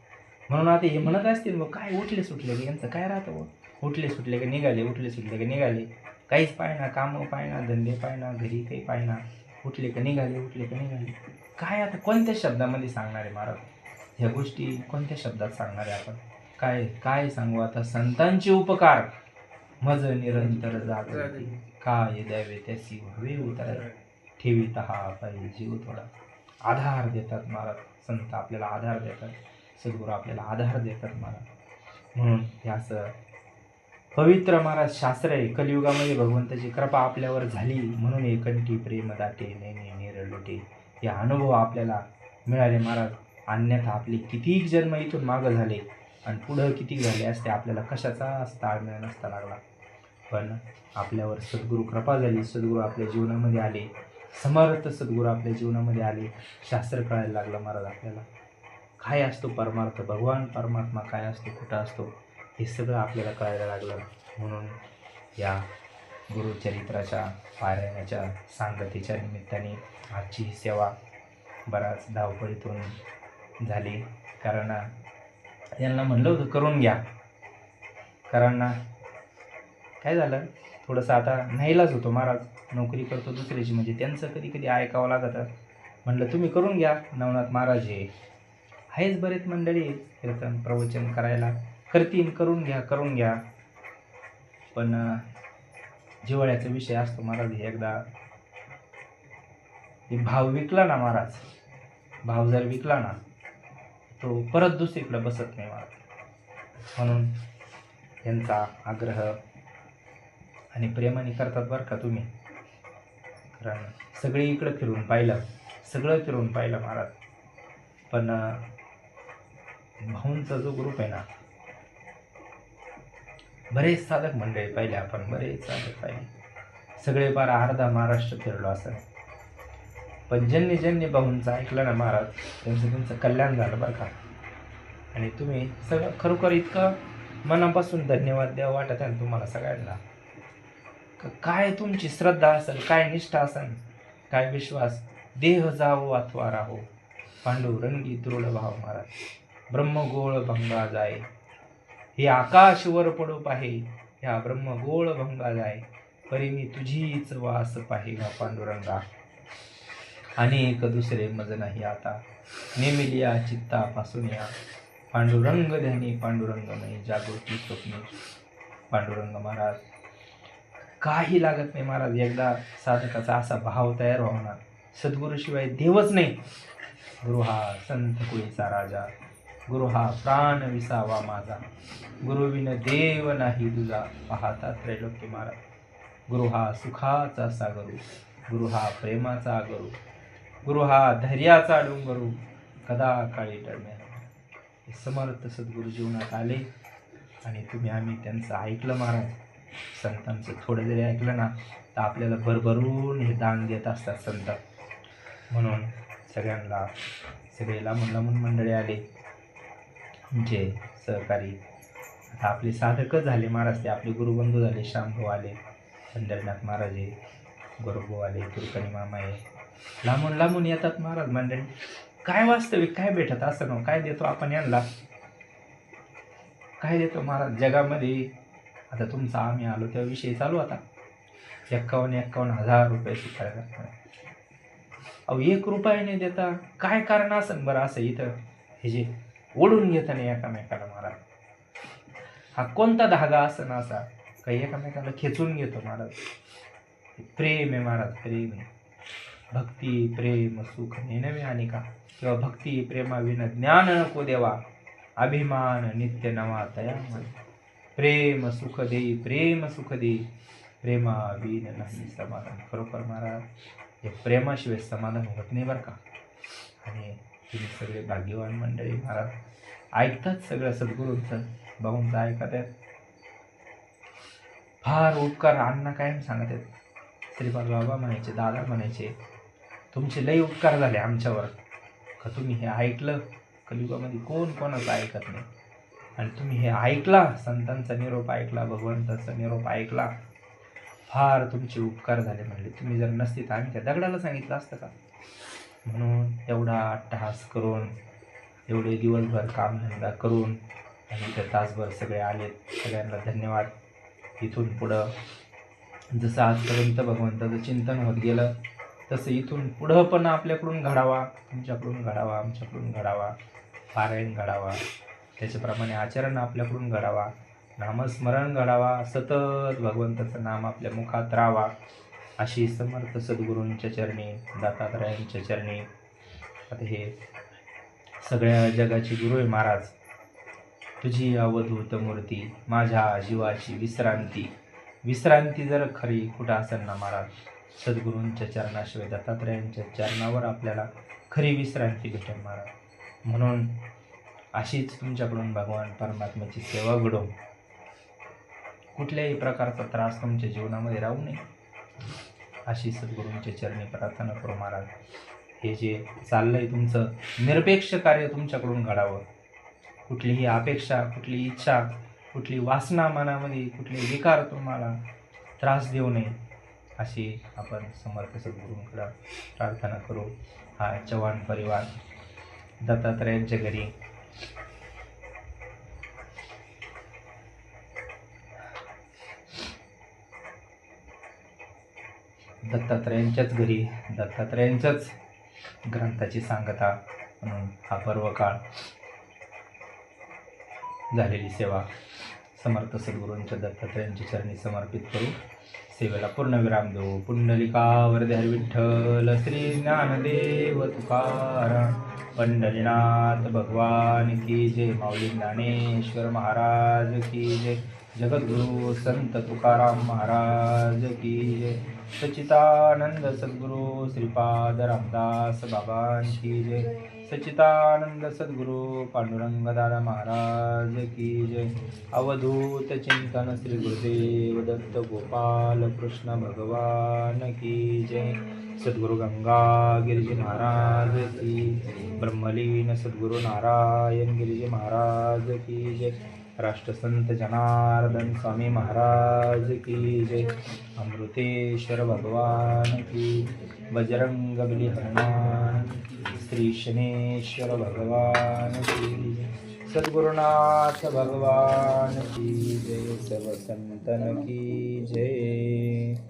म्हणून आता हे म्हणत असतील मग, काय उठले सुटले की यांचं काय राहतं मग, उठले सुटले की निघाले, उठले सुटले की निघाले, काहीच पाहिना, कामं पाहिना, धंदे पाहिना, घरी काही पाहिना, उठले का निघाले, उठले का निघाले. काय आता कोणत्या शब्दामध्ये सांगणार आहे महाराज ह्या गोष्टी, कोणत्या शब्दात सांगणार आहे आपण, काय काय सांगू आता. संतांचे उपकार मज निरंतर जागृती, काय द्यावे त्याची व्हावे उतर, ठेवी तहा पाहिजे जीव थोडा. आधार देतात महाराज संत, आपल्याला आधार देतात, सद्गुरू आपल्याला आधार देतात महाराज. म्हणून हे असं पवित्र महाराज शास्त्र आहे. कलियुगामध्ये भगवंताची कृपा आपल्यावर झाली म्हणून हे कंठी प्रेम दाटे नेने निरलोटे हे अनुभव आपल्याला मिळाले महाराज. अन्यथा आपले कितीक जन्म इथून मागं झाले आणि पुढं किती झाले असते, आपल्याला कशाचा ताळमेळ नसता लागला. पण आपल्यावर सद्गुरू कृपा झाली, सद्गुरू आपल्या जीवनामध्ये आले, समर्थ सद्गुरू आपल्या जीवनामध्ये आले, शास्त्र कळायला लागलं महाराज आपल्याला. काय असतो परमार्थ, भगवान परमात्मा काय असतो, कुठं असतो, हे सगळं आपल्याला कळायला लागलं. म्हणून या गुरुचरित्राच्या पारायणाच्या सांगतेच्या निमित्ताने आजची ही सेवा बराच धावपळीतून झाली. कारण यांना म्हणलं होतं करून घ्या, कारण काय झालं थोडंसं आता नाहीलाच होतो महाराज, नोकरी करतो दुसऱ्याची म्हणजे त्यांचं कधी कधी ऐकावं लागतं. म्हणलं तुम्ही करून घ्या, नवनाथ महाराज हे आहेच, बरेच मंडळी कीर्तन प्रवचन करायला करतील, करून घ्या. पण जिव्हाळ्याचा विषय असतो महाराज, एकदा ते भाव विकला ना महाराज, भाव जर विकला ना तो परत दुसरीकडे बसत नाही महाराज. म्हणून त्यांचा आग्रह आणि प्रेमाने करतात बरं का तुम्ही. कारण सगळीकडे फिरून पाहिलं, सगळं फिरून पाहिलं महाराज, पण भाऊंचा जो ग्रुप आहे ना, बरेच साधक मंडळी पाहिले आपण, बरेच साधक पाहिले, सगळे बारा अर्धा महाराष्ट्र फिरलो असं. पण ज्यांनी भाऊंचं ऐकलं ना महाराज, त्यांचं कल्याण झालं बरं का. आणि तुम्ही सगळं खरोखर इतकं मनापासून धन्यवाद द्यावं वाटत आहे तुम्हाला सगळ्यांना. काय तुमची श्रद्धा असेल, काय निष्ठा असेल, काय विश्वास. देह जावो अथवा राहो, पांडुरंगी दृढ भाव महाराज. ब्रह्मगोळ भंगा जाय, हे आकाश वर पडो पाहे, ह्या ब्रह्मगोळ भंगा जाय. परी मी तुझीच वास पाहे गा पांडुरंगा, अनेक दुसरे मज नाही आता. नेमिलिया चित्तापासून या, पांडुरंग ध्यानी पांडुरंग नाही, जागृती स्वप्ने पांडुरंग महाराज. काही लागत नाही महाराज, एकदा साधकाचा असा भाव तयार व्हावा ना, सद्गुरूशिवाय देवच नाही. गुरु हा संत कुळीचा राजा, गुरु हा प्राण विसावा माझा. गुरुविन देव नाही तुझा, पाहता त्रैलोक्य महाराज. गुरु हा सुखाचा सागरू, गुरु हा प्रेमाचा गुरु, गुरु हा धैर्याचा डोंगरू, कदा काळी टळणे. समर्थ सद्गुरू जीवनात आले आणि आम्ही त्यांचं ऐकलं महाराज. संतांचं थोडं जरी ऐकलं ना तर आपल्याला भरभरून हे दान देत असतात संत. म्हणून सगळे लांबून मंडळी आले, आमचे सहकारी. आता आपले साधकच झाले महाराज, ते आपले गुरुबंधू झाले. श्यामभाऊ आले, पंढरीनाथ महाराज आहे, गुरुभाऊ आले, तुरकणी मामा आहे. लांबून येतात महाराज मंडळी. काय वास्तविक काय भेटत असं ना, काय देतो आपण यांना, काय देतो महाराज जगामध्ये. आता तुमचा आम्ही आलो त्या विषयी चालू आता 51,000 रुपये स्वीकारायला. अहो 1 रुपया नाही देता, काय कारण असेल बरं असं इथं. हे जे ओढून घेतं नाही एकामेकाला महाराज, हा कोणता धागा असं ना असा काही एकामेकाला खेचून घेतो महाराज. प्रेम आहे महाराज, प्रेम आहे. भक्ती प्रेम सुख नेनवे आणि का, किंवा भक्ती प्रेमाविन ज्ञान नको देवा, अभिमान नित्य नवा तया. प्रेम सुख देई, प्रेम सुख देई, प्रेमाविन नाही समाधान. खरोखर महाराज हे प्रेमाशिवाय समाधान होत नाही बरं का. आणि तुम्ही सगळे भाग्यवान मंडळी महाराज, ऐकतात सगळं सद्गुरूंचं, भाऊंचं ऐकत आहेत. फार उपकार अण्णा कायम सांगत आहेत. श्रीपाद बाबा म्हणायचे, दादा म्हणायचे, तुमचे लई उपकार झाले आमच्यावर का तुम्ही हे ऐकलं. कलियुगामध्ये कोण कोणाचं ऐकत नाही, आणि तुम्ही हे ऐकला, संतांचा निरोप ऐकला, भगवंताचा निरोप ऐकला. फार तुमचे उपकार झाले. म्हणले तुम्ही जर नसते तर आम्ही त्या दगडाला सांगितलं असतं का. म्हणून एवढा अट्टहास करून, एवढे दिवसभर कामधंदा करून आणि इथं तासभर सगळे आलेत. सगळ्यांना धन्यवाद. इथून पुढं जसं आजपर्यंत भगवंताचं चिंतन होत गेलं तसं इथून पुढं पण आपल्याकडून घडावा, तुमच्याकडून घडावा, आमच्याकडून घडावा, पारायण घडावा, त्याच्याप्रमाणे आचरण आपल्याकडून घडावा, नामस्मरण घडावा, सतत भगवंताचं नाम आपल्या मुखात राहावा, अशी समर्थ सद्गुरूंच्या चरणी, दत्तात्रयांच्या चरणी. आता हे सगळ्या जगाची गुरु आहे महाराज. तुझी अवधूत मूर्ती, माझ्या जीवाची विश्रांती जर खरी कुठं असेल ना महाराज, सद्गुरूंच्या चरणाशिवाय, दत्तात्रयांच्या चरणावर आपल्याला खरी विश्रांती भेटेल महाराज. म्हणून अशीच तुमच्याकडून भगवान परमात्म्याची सेवा घडो. कुठल्याही प्रकारचा त्रास तुमच्या जीवनामध्ये राहू नये, अशी सद्गुरूंच्या चरणी प्रार्थना करू महाराज. हे जे चाललंय तुमचं निरपेक्ष कार्य तुमच्याकडून घडावं. कुठलीही अपेक्षा, कुठली इच्छा, कुठली वासना मनामध्ये, कुठले विकार तुम्हाला त्रास देऊ नये, अशी आपण समर्थ सद्गुरूंकडे प्रार्थना करू. हा चव्हाण परिवार दत्तात्रयांच्या घरी दत्तात्रयांच्याच घरी दत्तात्रयांच्याच ग्रंथाची सांगता म्हणून हा पर्वकाळ झालेली सेवा समर्थ सद्गुरूंच्या दत्तात्रयांच्या चरणी समर्पित करू. सेवेला पूर्णविराम देऊ. पुंडलिकावरदे हरी विठ्ठल श्री ज्ञानदेव तुकाराम पंढरीनाथ भगवान की जय. माऊली ज्ञानेश्वर महाराज की जय. जगद्गुरु संत तुकाराम महाराज की जय. सच्चिदानंद सद्गुरु श्रीपाद रामदास बाबांची जय. सच्चिदानंद सद्गुरु पांडुरंग दादा महाराज की जय. अवधूत चिंतन श्री गुरुदेव दत्त गोपाल कृष्ण भगवान की जय. सद्गुरु गंगा गिरिजी महाराज की. ब्रह्मलीन सद्गुरु नारायण गिरिजी महाराज की जय. राष्ट्रसंत जनार्दन स्वामी महाराज की जय. अमृतेश्वर भगवान की. बजरंगबली हनुमान श्री शनेश्वर भगवान की जय. सद्गुरुनाथ भगवान की जय. सर्व संतन की जय.